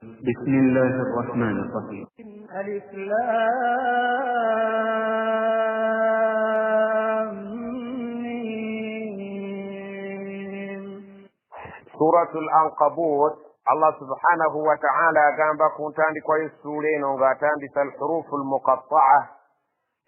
بسم الله الرحمن الرحيم. ألف لام ميم. سورة العنكبوت الله سبحانه وتعالى قام بكونتان كويس سورين وغاتان الحروف المقطعة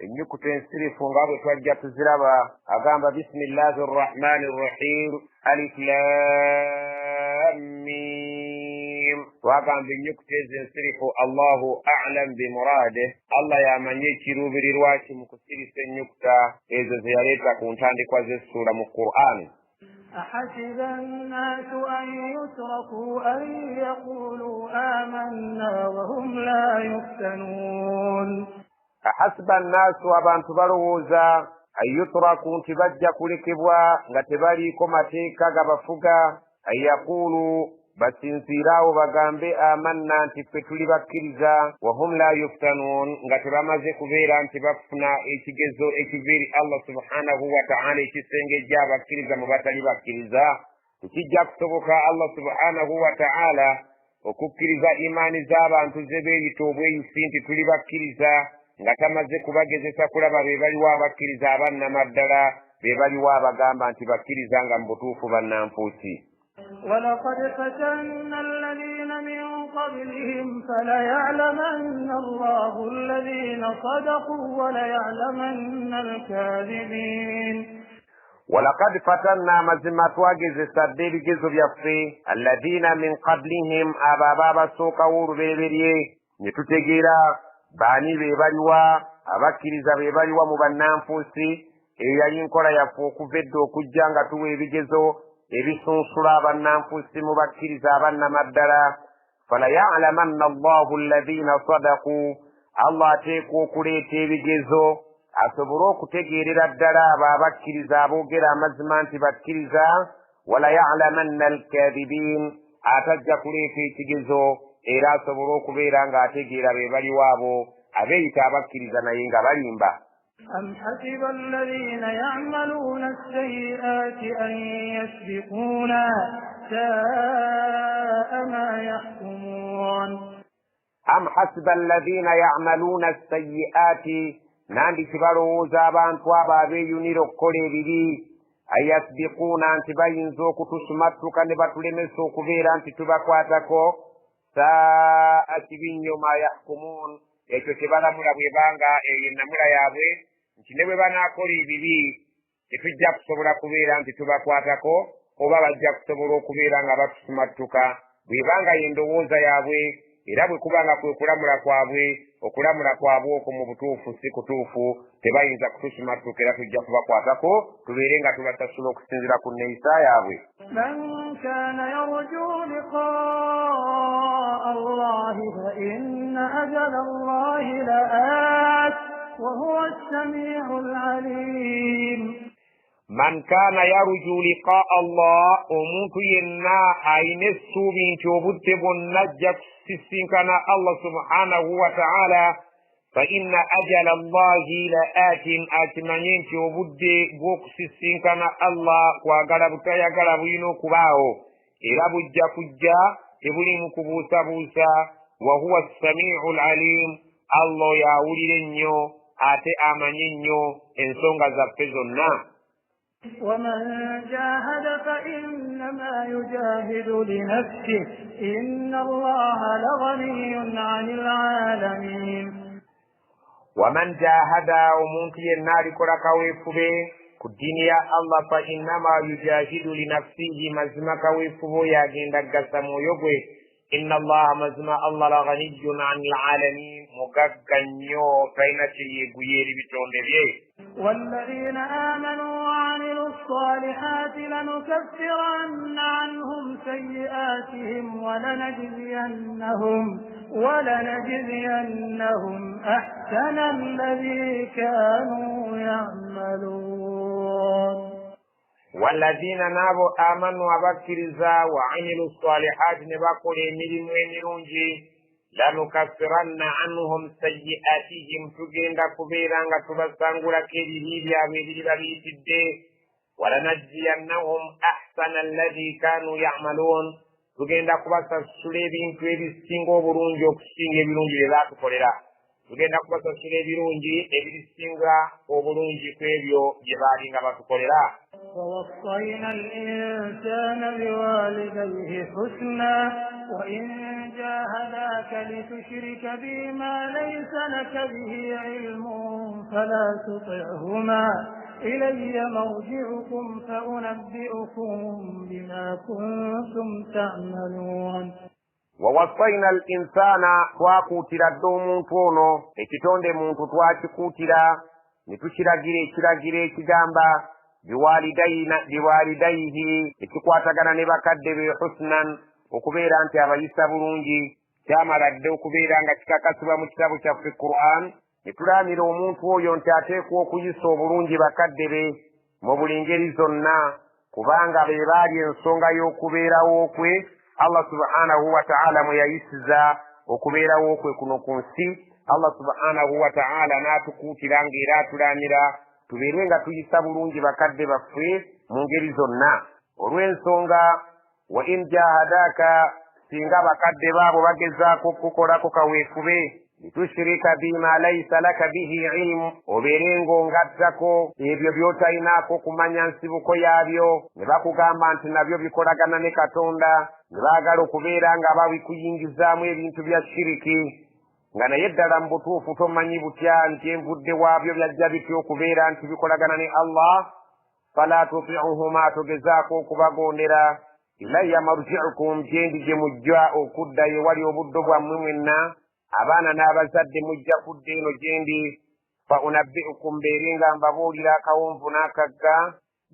إن يكتن سرف وغاب توجه تزربا أقام بسم الله الرحمن الرحيم ألف لام ميم وقام بنكتن سرف الله أعلم بمراده الله يا من يكرو برواش مكسر سنكتا إذا زيارتا كونتان كويس سورة من القرآن. أحسب الناس أن يتركوا أن يقولوا آمنا وهم لا يفتنون. أحسب الناس وابان تبروزا أن يتركوا تبجا كلكبوا غتبالي كما تيكا غبفوغا أن يقولوا basinzirawo bagambe amanna nti ffe tuli bakkiriza wahum la yuftanun nga tebamaze kubeera nti bafuna ekigezo ekiviiri Allah subhanahu wa ta'ala ekisengejja abakkiriza mu batali bakkiriza tekijja kusoboka Allah subhanahu wa ta'ala okukkiriza imaani z'abantu ze beeyita obweyisi nti tuli bakkiriza nga tamaze kubagezesa kulaba be baliwo abakkiriza abannamaddala be baliwo abagamba nti bakkiriza nga mu butuufu bannanfuusi. ولقد فتنا الذين من قبلهم فليعلمن الله الذين صدقوا وليعلمن الكاذبين. ولقد فتنا مزمات واجز سدير جزر يفي الذين من قبلهم أبابا سوكا وربيبريه نتتجيرا باني بيبالوا أباكريزا بيبالوا مبنان فوسي إيا ينكولا يفوكو فيدو كجانغا توي بجزو ebisunsula abannanfuusi mu bakkiriza abannamaddala falayalamanna allahu alladhina sadaqu Allah ateekwa okuleeta ebigezo asobole okutegeerera ddala abo abakkiriza aboogera amazima nti bakkiriza walayalamanna alkadibin atajja kuleeta ekigezo era asobole okubeera ng'ategeera be baliwo abo abeeyita abakkiriza naye nga balimba. أم حسب الذين يعملون السيئات أن يسبقونا ساء ما يحكمون. أم حسب الذين يعملون السيئات ناندي تبارو زابان توابا بيونيرو كولي بيبي أن يسبقونا أنت باين زوكو تسمتو كان باتلمسو كبيرا أنت تباكواتكو ساء تبينيو ما يحكمون. ekyo tebalamula bwe banga enamula yaabwe nti ne bwe banaakola ebibi tetujja kusobola kubeera nti tubakwatako oba bajja kusobola okubeera nga batusumattuka bwe banga y'endowooza yaabwe era bwe kubanga kwe kulamula kwabwe okulamula kwabwe okwo mu butuufu si kutuufu tebayinza kutusumattuka era tujja kubakwatako tubeere nga tubasasula okusinziira ku nneeyisa yaabwe. من كان يرجو لقاء الله فإن أجل الله لآت وهو السميع العليم. من كان يرجو لقاء الله ومنك ينا عين السوبين توبت النجك سسين الله سبحانه وتعالى فإن أجل الله لآت أتمنين توبت بوك سسين الله وغلب تايا غلب ينو كباو إلا بجا كجا تبلي مكبوسا بوسا وهو السميع العليم الله يا ولي ate amanyi nnyo ensonga zaffe zonna. ومن جاهد فإنما يجاهد لنفسه إن الله لغني عن العالمين. ومن جاهد ومنك النار كرك ويفبه كدين يا الله فإنما يجاهد لنفسه مزمك ويفبه يا جندك قسمو يبوه إن الله مزما الله لغني عن العالمين مكاكنيو فينتي يغيري بتوندبيه. والذين آمنوا وعملوا الصالحات لنكفرن عنهم سيئاتهم ولنجزينهم أحسن الذي كانوا يعملون. والذين نابوا آمنوا وبكرزا وعملوا الصالحات نبقوا لملم ومرونجي لنكفرن عنهم سيئاتهم تجند كبيرا تبسانغولا كيري ولنجزينهم أحسن الذي كانوا يعملون tugenda kubasasula ebintu ebisinga obulungi okusinga ebirungi bye baatukolera. Tugenda kubasasula ebirungi ebisinga obulungi ku ebyo bye baalinga batukolera. ووصينا الإنسان بوالديه حسنا وإن جاهداك لتشرك بي ما ليس لك به علم فلا تطعهما إلي مرجعكم فأنبئكم بما كنتم تعملون. ووصينا الإنسان twakutira dde omuntu ono ekitonde muntu twakikutira ne tukiragira ekiragiro ekigamba biwalidaihi ekikwatagana ne bakadde be husnan okubeera nti abayisa bulungi. Kyamala dde okubeera nga kikakasibwa mu kitabo kyaffe Qur'an. Ne tulaamira omuntu oyo nti ateekwa okuyisa obulungi bakadde be mu buli ngeri zonna, kubanga be baali ensonga y'okubeerawo kwe Allah subhanahu wa ta'ala mwe yayisiza okubeerawo kwe kuno ku nsi. Allah subhanahu wa ta'ala n'atukuutira ng'era atulaamira tubeere nga tuyisa bulungi bakadde baffe mu ngeri zonna. Olw'ensonga wa in jahadaka, singa bakadde baabo bagezaako okukolako kaweefube, litushirika bima laysa laka bihi ilmu, obeere ng'ongattako ebyo by'otalinaako kumanya nsibuko yaabyo, ne bakugamba nti nabyo bikolagana ne Katonda, ne baagala okubeera nga babikuyingizaamu ebintu bya shiriki, nga naye ddala mu butuufu tomanyi butya nti envudde waabyo byajja bitya okubeera nti bikolagana ne Allah. Fala tuti'uhuma, togezaako okubagondera. Ilayya marji'ukum, gyendi gye mujja okuddayo wali obuddo bwammwe mwenna, abaana n'abazadde mujja kudda eno gyendi. Fa unabbi'ukum, mbeere nga mbabuulira akawonvu n'akagga,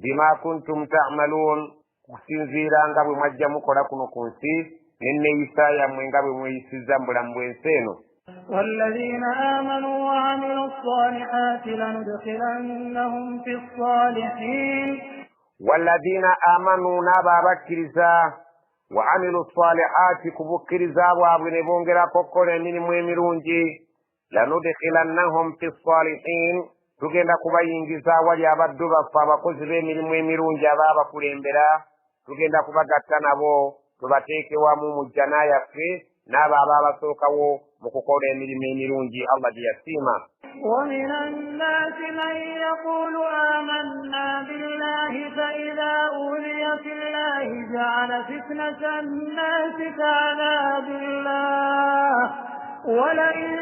bima kuntum ta'maluun, kusinziira nga bwe mwajja mukola kuno ku nsi, n'enneeyisa yammwe nga bwe mweyisizza mu bulamu bw'ensi eno. والذين آمنوا وعملوا الصالحات لندخلنهم في الصالحين. والذين آمنوا نابا بكرزا وعملوا الصالحات كبكرزا وابن بونغرا كوكولي من ميميرونجي لندخلنهم في الصالحين. tugenda kubayingiza wali abaddu baffe abakozi b'emirimu emirungi ababa kulembera, tugenda kubagatta nabo tubateeke wamu mu jjana yaffe n'abo ababasookawo mu kukola emirimu emirungi Allah gye yasiima. ومن الناس من يقول آمنا بالله فإذا أوذي في الله جعل فتنة الناس كعذاب الله ولئن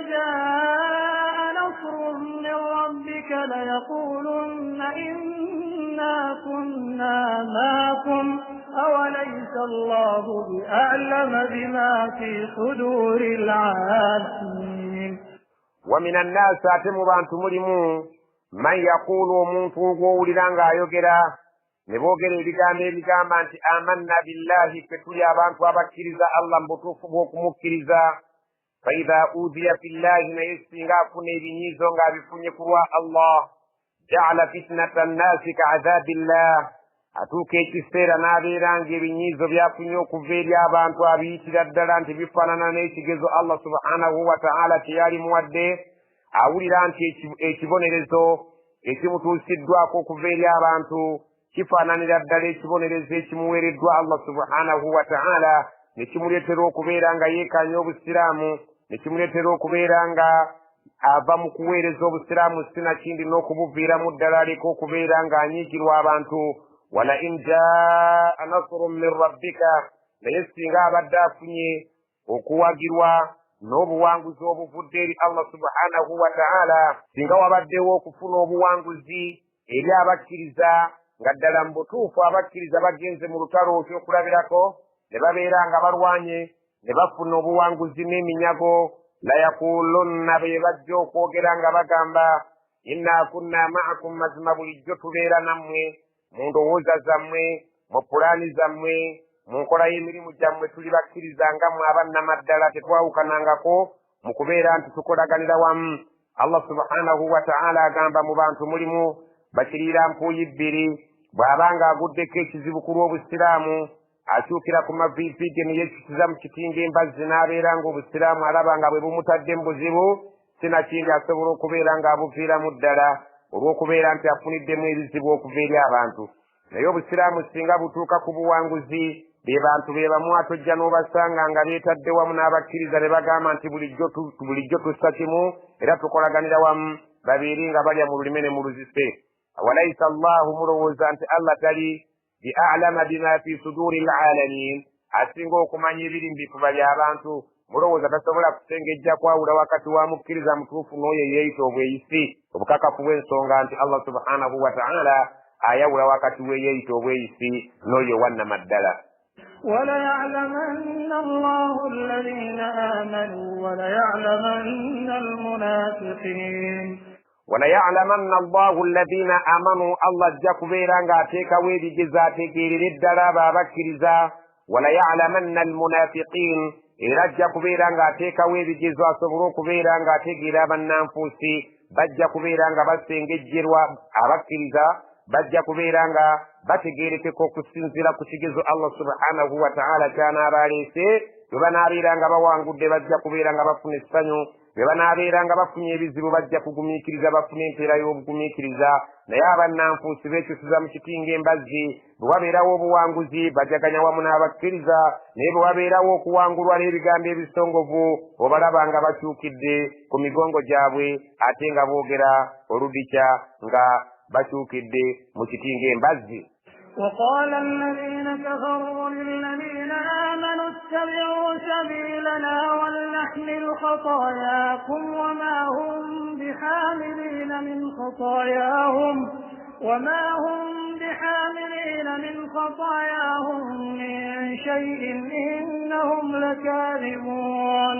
جاء نصر من ربك ليقولن إنا كنا معكم أوليس الله بأعلم بما في صدور العالمين. ومن الناس أتم بانتم ملمون من يقول ومنتو وولدان يوغرا نبوغر الإجامة أنت آمنا بالله فتولي بانتو أبكرزا الله مبطوف وكمكرزا فإذا أوذي في الله نيسيغا كوني بنيزونغا بفنيكوا الله جعل فتنة الناس كعذاب الله. atuuka ekiseera n'abeera ng'ebinyiizo byafunye okuva eri abantu abiyitira ddala nti bifaanana n'ekigezo Allah subhanahu wa ta'ala teyali muwadde, awulira nti ekibonerezo ekimutuusiddwako okuva eri abantu kifaananira ddala ekibonerezo ekimuweereddwa Allah subhanahu wa ta'ala, ne kimuleetera okubeera nga yeekanya obusiraamu, ne kimuleetera okubeera nga ava mu kuweereza obusiraamu sinakindi n'okubuviiramu ddala aleka okubeera ng'anyiigirwa abantu. ولئن جاء نصر من ربك ليسيغا بدافني okuwagirwa n'obuwanguzi obuvudde eri Allah subhanahu wa ta'ala, singa wabaddewo okufuna obuwanguzi eri abakkiriza nga ddala mu butuufu abakkiriza bagenze mu lutalo ekyokulabirako ne babeera nga balwanye ne bafuna obuwanguzi n'eminyago, layakulunna be bajja okwogera nga bagamba inna kunna ma'akum, mazima bulijjo tubeera nammwe mu ndowooza zammwe, mu pulaani zammwe, mu nkola y'emirimu gyammwe tuli bakkiriza nga mmwe abannamaddala, tetwawukanangako mu kubeera nti tukolaganira wamu. Allah subhanahu wa ta'ala agamba mu bantu mulimu bakiriira mpuuyi bbiri, bw'abanga aguddeko ekizibu ku lw'obusiraamu akyukira ku maviiviige ne yeekitiza mu kitinga embazzi n'abeera ng'obusiraamu alaba nga bwe bumutadde mu buzibu, sinakindi asobola okubeera ng'abuviiramu ddala olw'okubeera nti afuniddemu ebizibu okuva eri abantu. Naye obusiraamu singa butuuka ku buwanguzi be bantu be bamu atojja n'obasanga nga beetadde wamu n'abakkiriza ne bagamba nti bulijjo tussa kimu era tukolaganira wamu babeeri nga balya mu lulime ne mu luzise. Walaisa Allahu mulowooza nti Allah tali bi a'lama bima fi suduri alalamin asinga okumanya ebiri mu bifuba by'abantu. Mulowooza tasobola kusengejja kwawula wakati wa mukkiriza mutuufu n'oyo eyeeyita obweyisi. Obukakafu bw'ensonga nti Allah subhanahu wa ta'ala ayawula wakati w'eyeeyita obweyisi n'oyo wannamaddala. وليعلمن الله الذين آمنوا وليعلمن المنافقين. وليعلمن الله الذين آمنوا الله جاكوبيرا غاتيكا ويدي جزاتي كيري الدرا بابكرزا وليعلمن المنافقين إرجا كوبيرا غاتيكا ويدي جزوا صبرو كوبيرا غاتيكي رابا نانفوسي بجا كوبيرا غبسينجي جروا أبكرزا بجا كوبيرا bategeere ko kusinzira ku kigezo Allah subhanahu wa ta'ala ky'anaabalese bwe banaabeera nga bawangudde bajja kubeera nga bafuna essanyu bwe banaabeera nga bafunye ebizibu bajja kugumiikiriza bafuna empeera y'obugumiikiriza naye abannanfuusi beekyusiza mu kitinga embazzi bwe wabeerawo obuwanguzi bajaganya wamu n'abakkiriza naye bwe wabeerawo okuwangulwa n'ebigambo ebisongovu obalaba nga bakyukidde ku migongo gyabwe ate nga boogera oludikya nga bakyukidde mu kitinga embazzi. وقال الذين كفروا للذين آمنوا اتبعوا سبيلنا ولنحمل خطاياكم وما هم بحاملين من خطاياهم من شيء إنهم لكاذبون.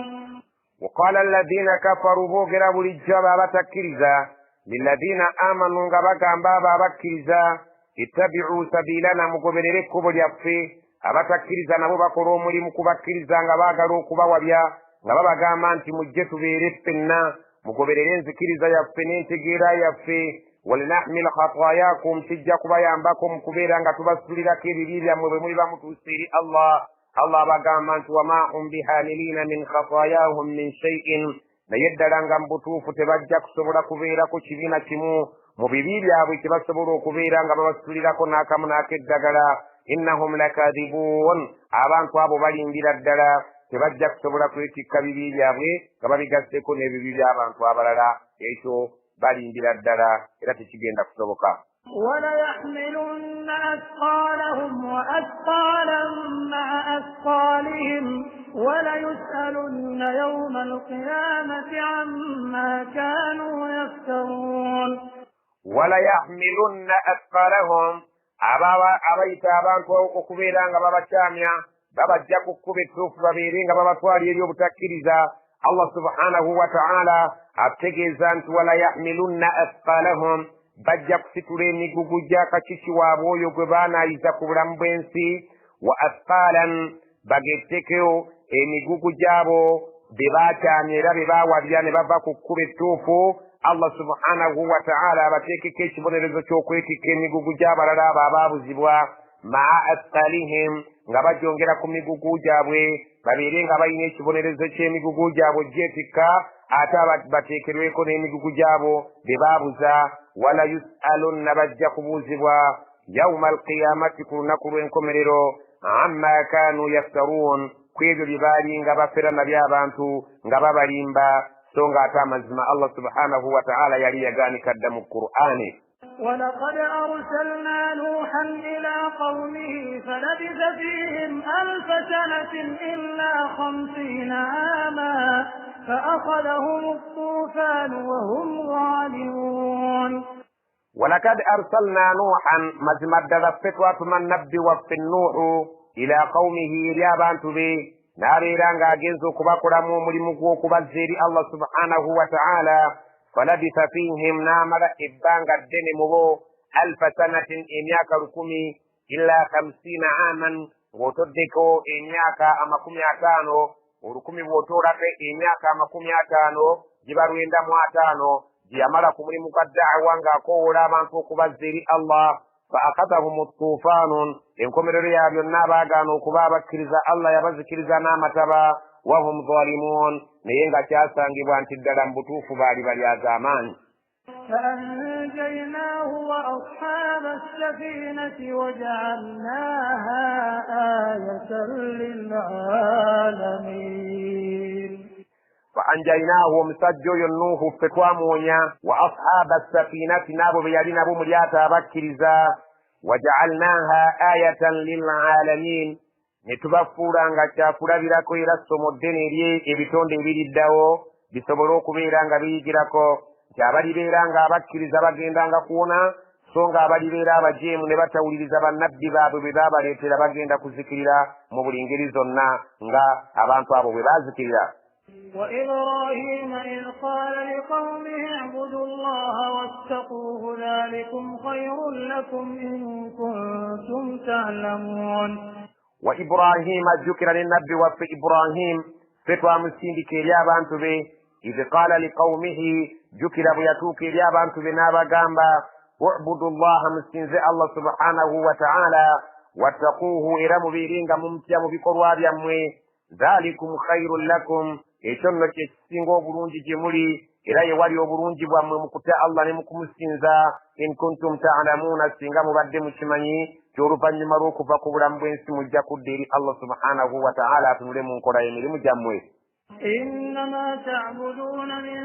وقال الذين كفروا بوغرا بلجبا بتكرزا للذين آمنوا غبا بابا بكرزا اتبعوا سبيلنا مغبرere kubo lyaffe abatakkiriza nabo bakola omulimu kubakkiriza nga baagala okubawabya nga babagamba nti mujje tubeere ffenna mugoberere enzikiriza yaffe n'entegeera yaffe walinahmil khatayakum kijja kubayambako mu kubeera nga tubasulirako ebibi byammwe bwe muli bamutuusa eri Allah abagamba nti wama hum bihamilina min khatayahum min shay'in naye ddala nga mu butuufu tebajja kusobola kubeerako kibiina kimu mu bibi byabwe kye basobola okubeera nga babasulirako n'akamu n'akeddagala. Innahum lakadhibuun abantu abo balimbira ddala tebajja kusobola kwetikka bibi byabwe nga babigasseko n'ebibi by'abantu abalala ekyo balimbira ddala era tekigenda kusoboka. وليحملن أثقالهم وأثقالا مع أثقالهم وليسألن يوم القيامة عما كانوا يفترون. وليحملن أثقالهم abayita abantu okubeera nga babakyamya babajja ku kkuba ettuufu babeere nga babatwala eri obutakkiriza. Allah subhanahu wa ta'ala ategeeza nti walayahmilunna athqalahum bajja kusitula emigugu gy'akakiki waabwe oyo gwe baanaayiza ku bulamu bw'ensi wa athqalan bagettekeo emigugu gyabo be baakyamya era be baawabya ne bava ku kkuba ettuufu. Allah subhanahu wa ta'ala abateekeko ekibonerezo ky'okwetikka emigugu gy'abalala abo abaabuzibwa maa athqalihim nga bagyongera ku migugu gyabwe babeere nga balina ekibonerezo ky'emigugu gyabwe gyetikka ate bateekerweko n'emigugu gyabo be baabuza. Wala yus'alunna bajja kubuuzibwa yawma alqiyamati ku lunaku lw'enkomerero amma kaanu yaftaruun ku ebyo bye baali nga bafera nabyo abantu nga babalimba so nga ate amazima Allah subhanahu wa ta'ala yali yagaanika dda mu Qur'ani. ولقد أرسلنا نوحا إلى قومه فلبث فيهم 1000 سنة إلا 50 عاما فأخذهم الطوفان وهم ظالمون. ولقد أرسلنا نوحا مزمد دفتوات من نبي وفي النوح إلى قومه ريابان تبي ناريرا غاجنزو كباكرامو ملمو كبازيري الله سبحانه وتعالى فلبث فيهم نامر إبانغ الدين مبو 1000 سنة إنياك ركمي إلا 50 عاما وتدكو إنياك أما كمي أتانو وركمي وتورك إنياك أما كمي أتانو جبارو يندمو أتانو جيامالا كمري مقدع وانغا كولا مانتو كبازيري الله فأخذهم الطوفان إن كمري رياب ينابا غانو كبابا كريزا الله يبز كريزا نامتبا وهم ظالمون نينغا تياسانجي بانت الدلم بطوف بالي يا زمان. فأنجيناه فأنجيناه وأصحاب السفينة وجعلناها آية للعالمين فأنجيناه مسجو ينوه فتوامونيا وأصحاب السفينة نابو بيالين أبو ملياتا بكرزا وجعلناها آية للعالمين نتبفورا ngakakula birako era somo ddene eri ebitonde ebiriddawo bisobole okubeera nga biyigirako nti abalibeera nga abakkiriza bagendanga kuwona so nga abalibeera abajeemu ne batawuliriza bannabbi baabwe bwe baabaleetera bagenda kuzikirira mu buli ngeri zonna nga abantu abo bwe baazikirira. وإبراهيم إذ قال لقومه اعبدوا الله واتقوه ذلكم خير لكم إن كنتم تعلمون. وإبراهيم ذكر للنبي وفي إبراهيم فتوى مسيندك اليابان به إذ قال لقومه ذكر بيتوك اليابان به نابا قامبا اعبدوا الله مسينزي الله سبحانه وتعالى واتقوه إرم بيرينغ ممتيا بقرواب يموي ذلكم خير لكم ekyono kyekisinga obulungi gye muli era ye wali obulungi bwammwe mu kutya Allah ne mu kumusinza in kuntum ta'lamuuna singa mubadde mukimanyi ky'oluvannyuma lw'okuva ku bulamu bw'ensi mujja kudda eri Allah subhanahu wa ta'ala atunule mu nkola y'emirimu gyammwe. إنما تعبدون من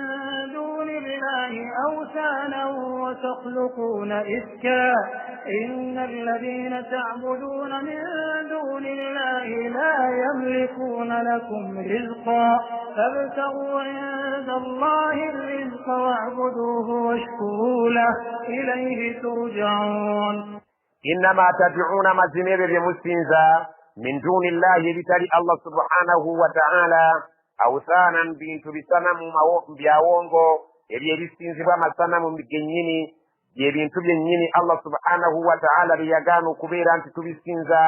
دون الله أوثانا وتخلقون إفكا إن الذين تعبدون من دون الله لا يملكون لكم رزقا فابتغوا عند الله الرزق واعبدوه واشكروا له إليه ترجعون. إنما تدعون مزمير بمسنزا من دون الله بتالي الله سبحانه وتعالى أوثانا بنت بسنم بياونغو ebisinzibwa amasanamu gennyini byebintu byennyini Allah subhanahu wa ta'ala byeyagaana okubeera nti tubisinza.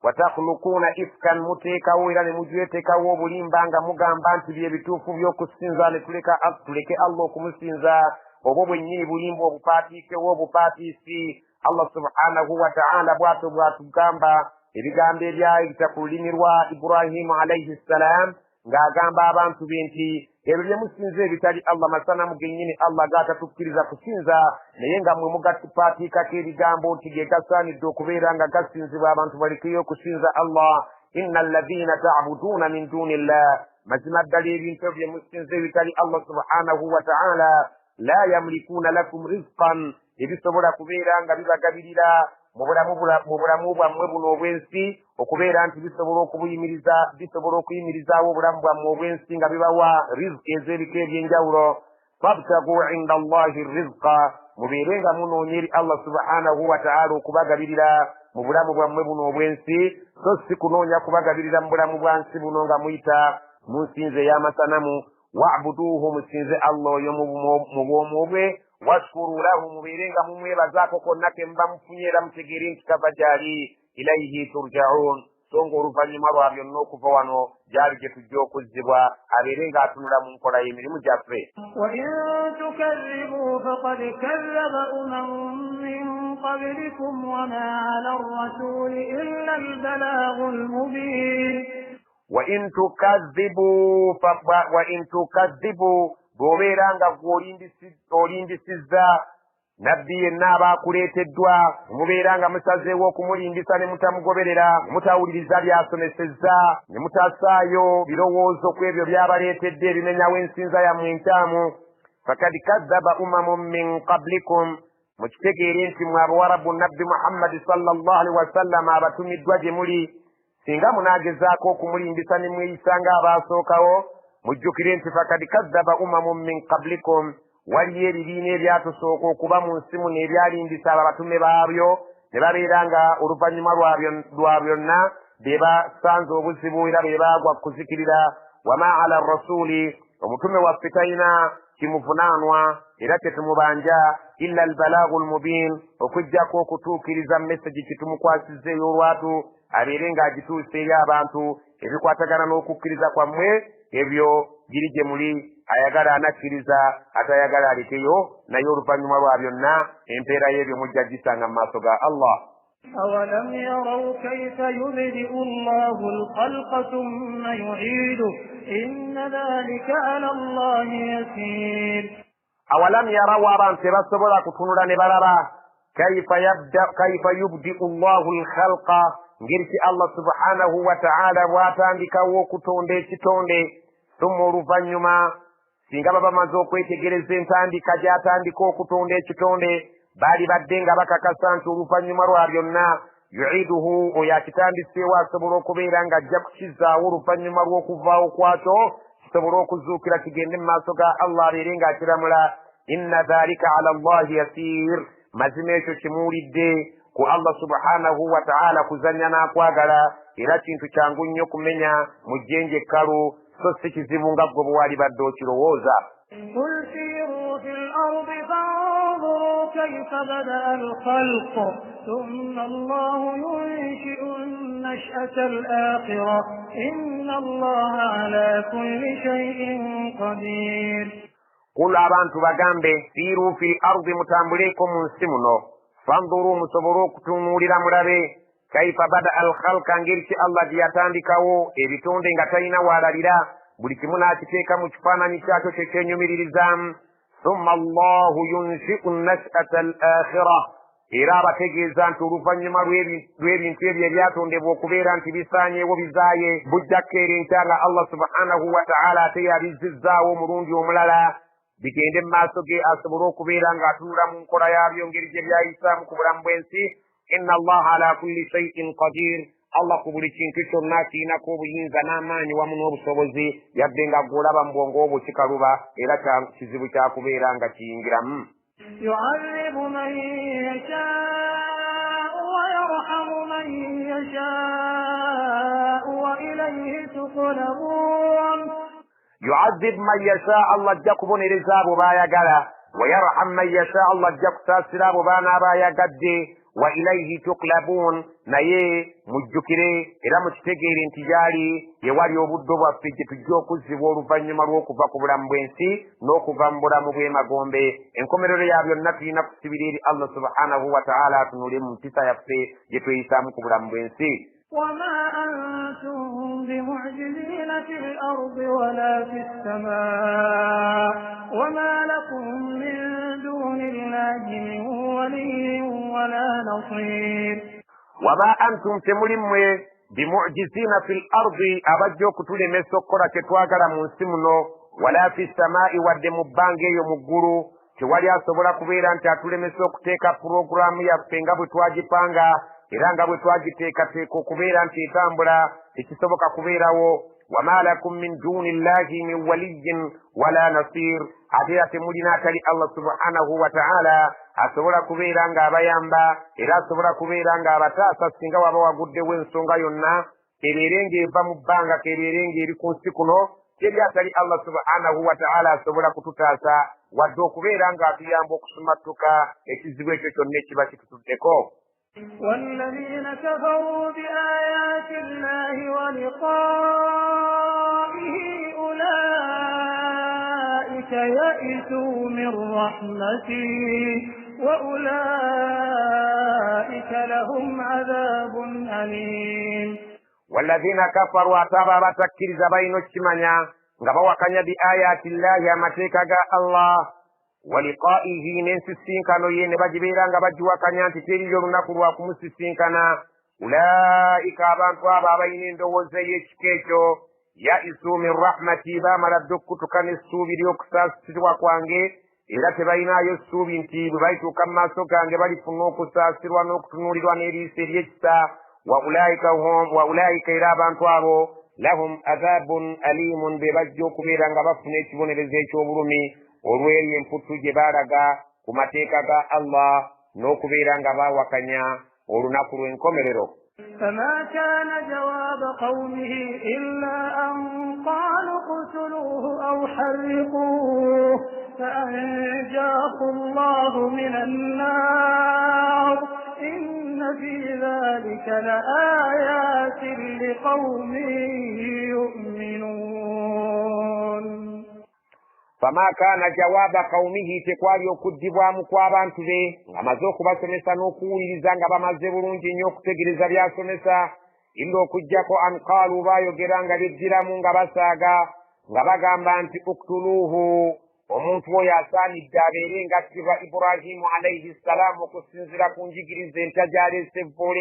watakhluquuna ifkan muteekawo era ne mujweteekawo obulimba nga mugamba nti byebituufu by'okusinza ne tuleke Allah okumusinza obwo bwennyini bulimba obupaatiikewo obupaatiisi. Allah subhanahu wa ta'ala bw'atyo bw'atugamba ebigambo ebyayita ku lulimi lwa Ibrahimu alayhi salam ng'agamba abantu be nti ebyo bye musinza ebitali Allah masanamu gennyini Allah gaatatukkiriza kusinza naye nga mmwe mugatupaatiikako ebigambo nti ge gasaanidde okubeera nga gasinzibwa abantu balikeyo okusinza Allah. inna alladhina ta'buduuna min duunillah mazima ddala ebintu bye musinza ebitali Allah subhanahu wa ta'ala la yamlikuuna lakum rizqan ebisobola kubeera nga bibagabirira mu bulamu bwammwe buno obw'ensi okubeera nti bisobola okuyimirizaawo obulamu bwammwe obw'ensi nga bibawa riziki ez'ebika eby'enjawulo. fabtagu inda Allahi rizqa mubeere nga munoonya eri Allah subhanahu wa ta'ala okubagabirira mu bulamu bwammwe buno obw'ensi so si kunoonya kubagabirira mu bulamu bwa nsi buno nga muyita mu nsinze ey'amasanamu. wa'buduuhu musinze Allah oyo mu bwomu obwe washkuru lahu mubeere nga mumwebazaako konna ke muba mufunye era mutegeere nti kava gyali ilaihi turja'un so nga oluvannyuma lwa byonna okuva wano gyali gye tujja okuzzibwa abeere ng'atunula mu nkola y'emirimu gyaffe. وإن تكذبوا فقد كذب من قبلكم وما على الرسول إلا البلاغ المبين. وإن تكذبوا bw'obeera nga olimbisizza nabbi yenna abaakuleeteddwa mubeera nga musazeewo okumulimbisa ne mutamugoberera mutawuliriza by'asomesezza ne mutasaayo birowoozo ku ebyo by'abaleetedde ebimenyawo ensinza yammwe enkyamu. fakad kazzaba umamun min qablikum mukitegeere nti mwe abawarabu nabbi Muhammadi sallallahu alaihi wasallam abatumiddwa gye muli singa munaagezaako okumulimbisa ne mweyisa ng'abaasookawo mujjukire nti fakad kazzaba umamun min qablikum waliyo ebibiina ebyatusooka okuba mu nsi muno ebyalimbisa abatume baabyo ne babeera nga oluvannyuma lwa byonna be basanze obuzibu era be baagwa kuzikirira. wama ala rasuli omutume waffe talina kimuvunaanwa era tetumubanja illa albalaagu almubiin okujjako okutuukiriza mesagi kitumukwasizza ey'olwatu abeere ng'agituusa eri abantu ebikwatagana n'okukkiriza kwammwe ebyo giri gye muli ayagala anakkiriza atayagala alekeyo naye oluvannyuma lwa byonna empeera y'ebyo mujja gisanga mu maaso ga Allah. أولم يروا كيف يبدئ الله الخلق ثم يعيده إن ذلك على الله يسير. awalam yaraw abantu tebasobola kutunula ne balaba kaifa yubdi'u Allahu al-khalqa ngeri ki Allah subhanahu wa ta'ala bw'atandikawo okutonda ekitonde thumma oluvannyuma singa baba bamaze okwetegereza entandika gy'atandika okutonda ekitonde baali badde nga bakakasa nti oluvannyuma lwa byonna yu'iduhu oyo akitandiseewo asobola okubeera nga ajja kukizaawo oluvannyuma lw'okuvaawo kwakyo kisobola okuzuukira kigende mu maaso ga Allah abeere ng'akiramula inna dhalika ala Allahi yasiir mazima ekyo kimuwulidde ku Allah subhanahu wa ta'ala kuzannya n'akwagala era kintu kyangu nnyo kumenya mu jjenje ekkalu so si kizibu nga ggwe bwe wali badde okirowooza. قل سيروا في الأرض فانظروا كيف بدأ الخلق ثم الله ينشئ النشأة الآخرة إن الله على كل شيء قدير. قل abantu bagambe siru fi ardi mutambuleko mu nsi muno fanzuru musobole okutunuulira mulabe kaifa bada al khalqa ngeri ki Allah gye yatandikawo ebitonde nga talina waalalira buli kimu n'akiteeka mu kifaananyi kyakyo kyekyenyumiririzamu thumma allahu yunshi'u nash'ata al akhira era abategeeza nti oluvannyuma lw'ebintu ebyo ebyatondebwa okubeera nti bisaanyeewo bizaaye bujjakko eri enkya nga Allah subhanahu wa ta'ala ate yabizizzaawo omulundi omulala bigende mu maaso ge asobole okubeera ng'atunula mu nkola yaabyo ngeri gye byayisaamu ku bulamu bw'ensi inna allaha ala kulli shay'in qadir Allah ku buli kintu kyonna kirinako obuyinza n'amaanyi wamu n'obusobozi yadde nga gw'olaba mu bwongo obwo kikaluba era kizibu kyakubeera nga kiyingiramu. yu'adhibu man yashaa'u wa yarhamu man yashaa'u wa ilayhi tuqlabun. yu'adhib man yasha Allah ajja kubonereza abo baayagala wa yarham man yasha Allah ajja kusaasira abo baana baayagadde wa ilayhi tuqlabun naye mujjukire era mukitegeere nti gyali ye wali obuddo bwaffe gye tujja okuzzibwa oluvannyuma lw'okuva ku bulamu bw'ensi n'okuva mu bulamu bw'emagombe enkomerero ya byonna tulina kusibira eri Allah subhanahu wa ta'ala atunule mu mpisa yaffe gye tweyisaamu ku bulamu bw'ensi. وما أنتم بمعجزين في الأرض ولا في السماء وما لكم من دون الله من ولي ولا نصير. وما أنتم تملموا بمعجزين في الأرض أبجوك تولي مسوكرة تتواغر منسمنو ولا في السماء ودمبانجي يمغورو tiwali asobola kubeera nti atulemesa okuteeka puroguramu yaffe nga bwe twagipanga era nga bwe twagiteekateeka okubeera nti etambula tekisoboka kubeerawo. wama lakum min duni llahi min waliyin wala nasir ate era temulina atali Allah subhanahu wa ta'ala asobola kubeera ng'abayamba era asobola kubeera ng'abataasa singa waba waguddewo ensonga yonna ebeere ng'eva mu bbanga kebeere ng'eri ku nsi kuno teri atali Allah subhanahu wa ta'ala asobola kututaasa wadde okubeera ng'atuyamba okusumattuka ekizibu ekyo kyonna ekiba kitutuddeko. والذين كفروا بآيات الله ولقائه أولئك يئسوا من رحمته وأولئك لهم عذاب أليم. والذين كفروا أتابا بتكير بين الشمانيا غبوكانيا بآيات الله أمتيكا الله ولقائه ننسسينكانو ين بجبيرا غبجوكانيا تتيريو لنكروا كمسسينكانا أولئك أبانتو أبا بينين دوزي يشكيشو يئسوا من رحمتي بامرا دكتو السوبي ليوكساس سواكوانجي إلا تباينا يسوبي انتي ببايتو كما سوكانجي بالي فنوكو ساسروا نوكتنوري وانيري سيريكسا وأولئك إلى بانتوارو لهم عذاب أليم ببجو كبيرا غبفنيت بنبزيشو برمي olw'eri emputtu gye baalaga ku mateeka ga Allah n'okubeera nga baawakanya olunaku lw'enkomerero. فما كان جواب قومه إلا أن قالوا اقتلوه أو حرقوه فأنجاه الله من النار إن في ذلك لآيات لقوم يؤمنون. فما كان جواب قومه tekwali okuddibwamu kw'abantu be ng'amaze okubasomesa n'okuwuliriza nga bamaze bulungi nnyo okutegereza by'asomesa illa okuggyako an qaalu baayogera nga beddiramu nga basaaga nga bagamba nti uktuluuhu omuntu oyo asaanidde abeere ngattibwa Ibrahimu alayhi salaamu okusinziira ku njigiriza empya gy'aleese evvoola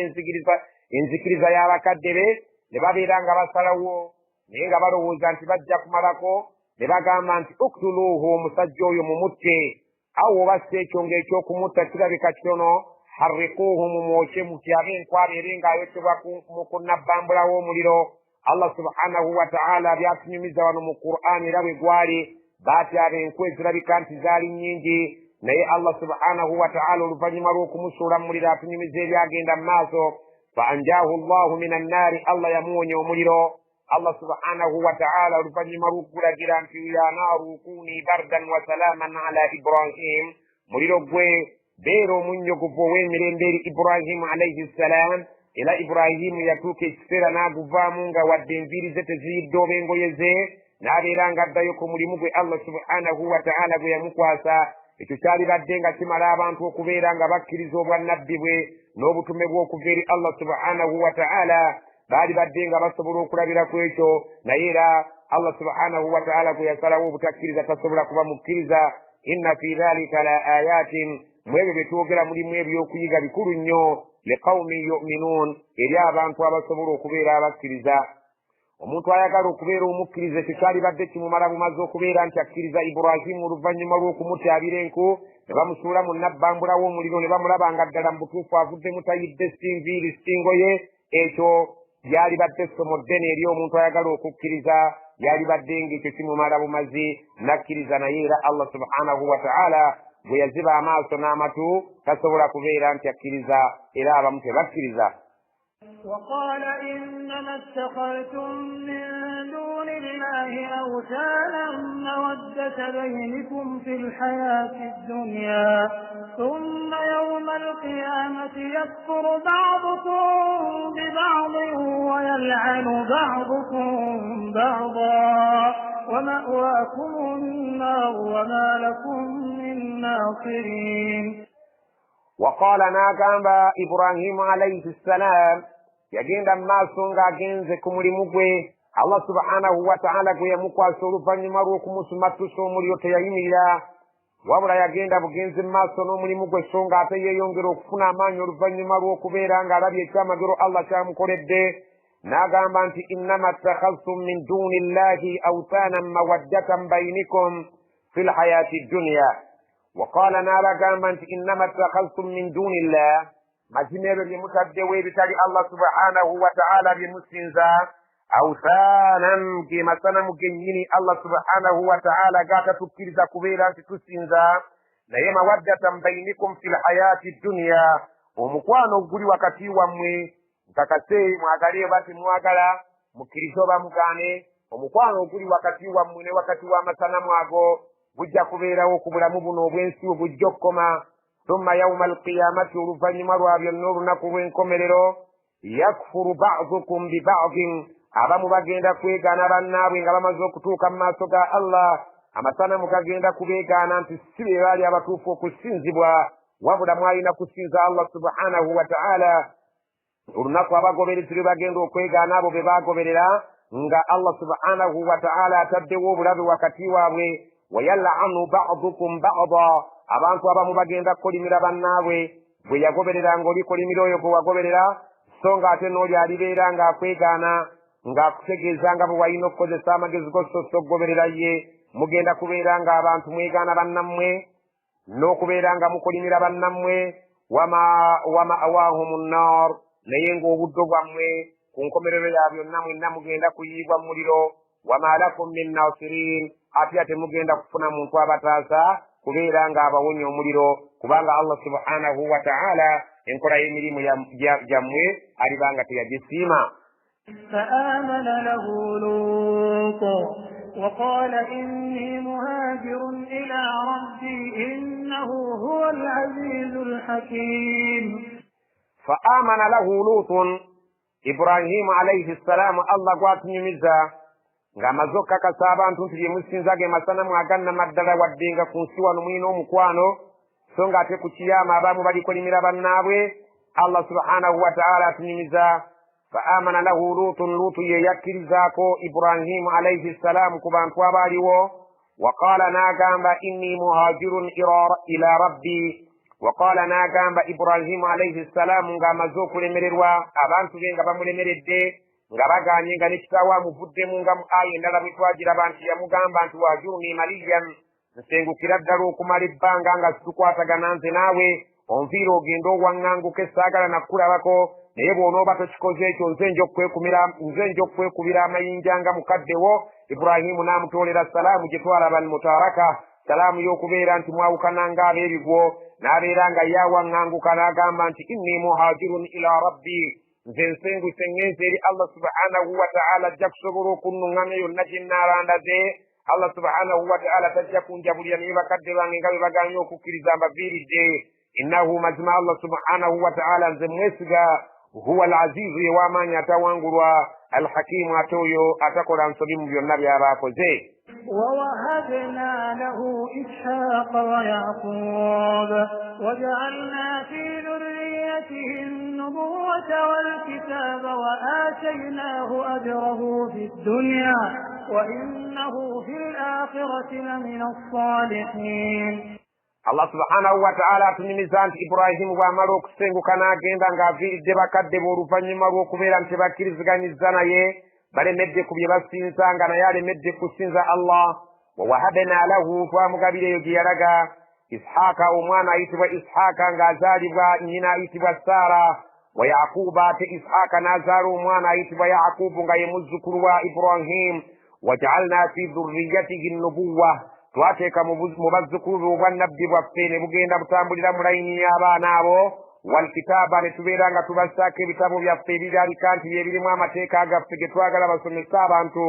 enzikiriza y'abakadde be, ne babeera nga basalawo naye nga balowooza nti bajja kumalako, ne bagamba nti uktuluuhu, omusajja oyo mumutte, awo oba si ekyo ng'ekyokumutta kirabika kitono, harrikuuhu, mumwoke mutyabe enkwa abeere ng'ayokebwa mu kunnabbambula w'omuliro. Allah subhanahu wa ta'ala byatunyumiza wano mu Qur'an era bwe gwali, baatyaba enkwa ezirabika nti zaali nnyingi, naye Allah subhanahu wa ta'ala oluvannyuma lw'okumusuula mu muliro atunyumiza ebyagenda mu maaso. Fa anjaahu Allahu mina nnaari, Allah yamuwonya omuliro. Allah subhanahu wa ta'ala oluvannyuma lw'okulagira nti ya naaru kuni bardan wa salaaman ala Ibrahim, muliro gwe beera omunnyogovu ow'emirembe eri Ibrahimu alayhi salaam. Era Ibrahimu yatuuka ekiseera n'aguvaamu nga wadde enviiri ze teziyidde oba engoye ze, n'abeera ng'addayo ku mulimu gwe Allah subhanahu wa ta'ala gwe yamukwasa. Ekyo kyalibadde nga kimala abantu okubeera nga bakkiriza obwannabbi bwe n'obutume bw'okuva eri Allah subhanahu wa ta'ala, baali badde nga basobola okulabira ku ekyo, naye era Allah subhanahu wa ta'ala gwe yasalawo obutakkiriza tasobola kuba mukkiriza. Inna fi dhalika la ayatin, mu ebyo bye twogera mulimu ebyokuyiga bikulu nnyo, liqawmin yu'minuun, eri abantu abasobola okubeera abakkiriza. Omuntu ayagala okubeera omukkiriza, ekyo kyalibadde kimumala bumaze okubeera nti akkiriza Ibrahimu oluvannyuma lw'okumutyabira enku, ne bamusuula mu nnabbambula w'omuliro, ne bamulaba nga ddala mu butuufu avuddemu tayidde sinviiri singoye. Ekyo lyalibadde essomo ddene eri omuntu ayagala okukkiriza, lyalibadde ng'ekyo kimumala bumazi nakkiriza. Naye era Allah subhanahu wa ta'ala bwe yaziba amaaso n'amatu, tasobola kubeera nti akkiriza, era abamu tebakkiriza. وقال إنما اتخذتم من دون الله أوثانا مودة بينكم في الحياة الدنيا ثم يوم القيامة يكفر بعضكم ببعض ويلعن بعضكم بعضا ومأواكم النار وما لكم من ناصرين. وقال ناغamba Ibrahimu alayhi salam yagenda maaso ng'agenze ku mulimu gwe Allah subhanahu wa ta'ala gwe yamukwasa oluvannyuma lw'okumusumatusa omuliro teyayimirira, wabula yagenda bugenzi maaso n'omulimu gwe, so ng'ate yeeyongera okufuna amaanyi oluvannyuma lw'okubeera ng'alabye ekyamagero Allah kyamukoledde. N'agamba nti innama attakhadhtum min duni llahi awthanan mawaddatan baynikum fi lhayati dunya. وقال نابغamba nti innama attakhadhtum min duni llah, mazima ebyo bye mutaddewo ebitali Allah subhanahu wa ta'ala bye musinza, awthanan ge masanamu gennyini Allah subhanahu wa ta'ala gaatatukkiriza kubeera nti tusinza, naye mawaddatan bainikum fi lhayati dunya, omukwano oguli wakati wammwe, nkakase mwagale oba temwagala, mukkirize oba mugaane, omukwano oguli wakati wammwe ne wakati w'amasanamu ago bujja kubeerawo ku bulamu buno obw'ensi obujja okukoma. Thumma yawma alqiyamati, oluvannyuma lwa byonna olunaku lw'enkomerero, yakfuru ba'dukum bi ba'din, abamu bagenda kwegaana bannaabwe nga bamaze okutuuka mu maaso ga Allah. Amasanamu gagenda kubeegaana nti si be baali abatuufu okusinzibwa, wabula mwalina kusinza Allah subhanahu wa ta'ala. Olunaku abagoberezi lwe bagenda okwegaana abo be baagoberera, nga Allah subhanahu wa ta'ala ataddewo obulabe wakati waabwe. Wayal'anu ba'dukum ba'da, abantu abamu bagenda kukolimira bannaabwe bwe yagoberera ng'olikolimira oyo gwe wagoberera, so ng'ate n'oli alibeera ng'akwegaana ng'akutegeeza nga bwe walina okukozesa amagezi g'ososa okugoberera ye. Mugenda kubeera ng'abantu mwegaana bannammwe n'okubeera nga mukolimira bannammwe. wama'awahumu nnar, naye ng'obuddo bwammwe ku nkomerero ya byonna mwenna mugenda kuyiibwa mu muliro. Wama lakum min nasirin, ate ate mugenda kufuna muntu abataasa kubeera ng'abawonya omuliro, kubanga Allah subhanahu wa ta'ala enkola y'emirimu gyammwe alibanga teyagisiima. فآمن له لوط وقال إني مهاجر إلى ربي إنه هو العزيز الحكيم. فآمن له لوط, إبراهيم عليه السلام الله gwatunyumiza ng'amaze okkakasa abantu nti bye musinza ge masanamu agannama ddala wadde nga ku nsi wano mulina omukwano, so ng'ate ku kiyama abamu balikolimira bannaabwe. Allah subhanahu wa ta'ala atunyumiza. Fa amana lahu Luutun, Luutu ye yakkirizaako Ibrahimu alayhi salamu ku bantu abaaliwo. وقال ناغام إني مهاجر إلى ربي وقال ناغام إبراهيم عليه السلام غام زوك لمروا أبانت بين غام لمرد غراغا نيغا نكتاوا مفدم غام آي نلا متواجر بانت يمغام بانت واجرني مليا nsengu kiraddala okumala ebbanga nga situkwatagana nze naawe onviira ogenda owaŋŋanguka essaagala nakkulabako naye bw'onooba tokikoze ekyo nze nja okwekubira amayinja nga mukaddewo. Ibulayimu n'amutoolera salaamu gye twalaba mutaraka, salaamu y'okubeera nti mwawukana ng'ab'ebigwo, n'abeera nga yawaŋŋanguka n'agamba nti inni muhajirun ila rabbi, nze nsenguse ŋŋenze eri Allah subhanahu wa ta'ala ajja kusobola okunnuŋŋamya yonna gye nnaalandaze. Allah subhanahu wa ta'ala tajja kunjabulira naye bakadde bange nga bwe baganye okukkiriza mbaviiridde. Innahu mazima Allah subhanahu wa ta'ala nze mwesiga, huwa al-azizu yew'amaanyi atawangulwa, al-hakimu ate oyo atakola nsobi mu byonna by'aba akoze. ووهبنا له إسحاق ويعقوب وجعلنا في ذريته النبوة والكتاب وآتيناه أجره في الدنيا وإنه في الآخرة لمن الصالحين. Allah subhanahu wa ta'ala atunimiza nti Ibrahimu bw'amala okusenguka n'agenda ng'aviiridde bakadde b'oluvannyuma lw'okubeera nti bakkiriziganyizza naye balemedde ku bye basinza nga naye alemedde kusinza Allah. Wa wahabna lahu, twamugabira eyo gye yalaga, Ishaaka, omwana ayitibwa Ishaaka ng'azaalibwa nnyina ayitibwa Saara. Wa Yaquuba, ate Ishaaka n'azaala omwana ayitibwa Yaquubu nga ye muzzukulu wa Ibrahim. Waja'alna fi dhurriyyatihi an-nubuwwa, twateeka mu bazzukulu obwa nabbi bwaffe ne bugenda butambulira mu layini y'abaana abo. Walkitaaba, ne tubeera nga tubassaako ebitabo byaffe ebirabika nti bye birimu amateeka gaffe ge twagala basomesa abantu.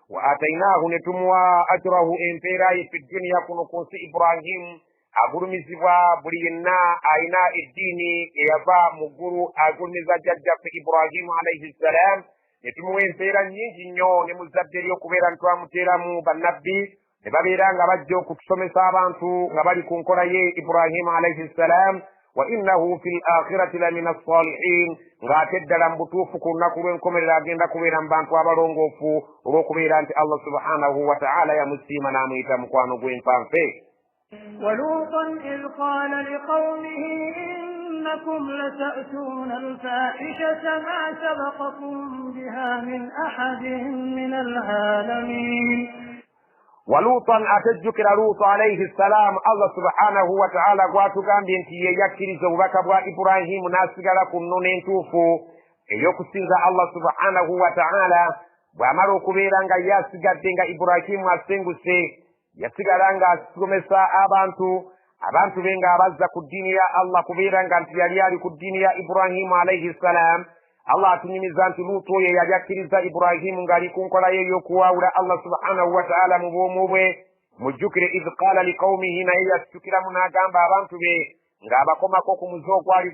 Wa atainaahu, ne tumuwa ajrahu, empeera ye fi dduniya, kuno ku nsi Ibrahimu agulumizibwa buli yenna ayina eddiini eyava mu ggulu agulumiza jjajjaffe Ibrahimu alayhi salaam. Ne tumuwa empeera nnyingi nnyo ne muzadde eri okubeera nti twamuteeramu bannabbi ne babeera nga bajja okutusomesa abantu nga bali ku nkola ye Ibrahimu alayhi salaam. Wa innahu fil akhirati lamina as-salihin, ng'ate ddala mu butuufu ku lunaku lw'enkomerero agenda kubeera mu bantu abalongoofu olw'okubeera nti Allah subhanahu wa ta'ala yamusiima n'amuyita mukwano gw'empanfe. ولوطا إذ قال لقومه إنكم لتأتون الفاحشة ما سبقكم بها من أحد من العالمين. ولوطا أتجكر لوط عليه السلام الله سبحانه وتعالى gwatugambye nti ye yakkiriza obubaka bwa Ibrahimu n'asigala ku nnono entuufu ey'okusinza Allah subhanahu wa ta'ala. bw'amala okubeera nga yasigadde nga Ibrahimu asenguse, yasigala nga asomesa abantu be nga abazza ku ddiini ya Allah, kubeera nga nti yali ali ku ddiini ya Ibrahimu alayhi salam. Allah atunyumiza nti Luutu oyo yali akkiriza Ibrahimu ng'ali ku nkola ye ey'okuwaawula Allah subhanahu wa ta'ala mu bwomu bwe. Mujjukire idh qaala liqawmihi, naye yasitukiramu n'agamba abantu be ng'abakomako ku muze ogwali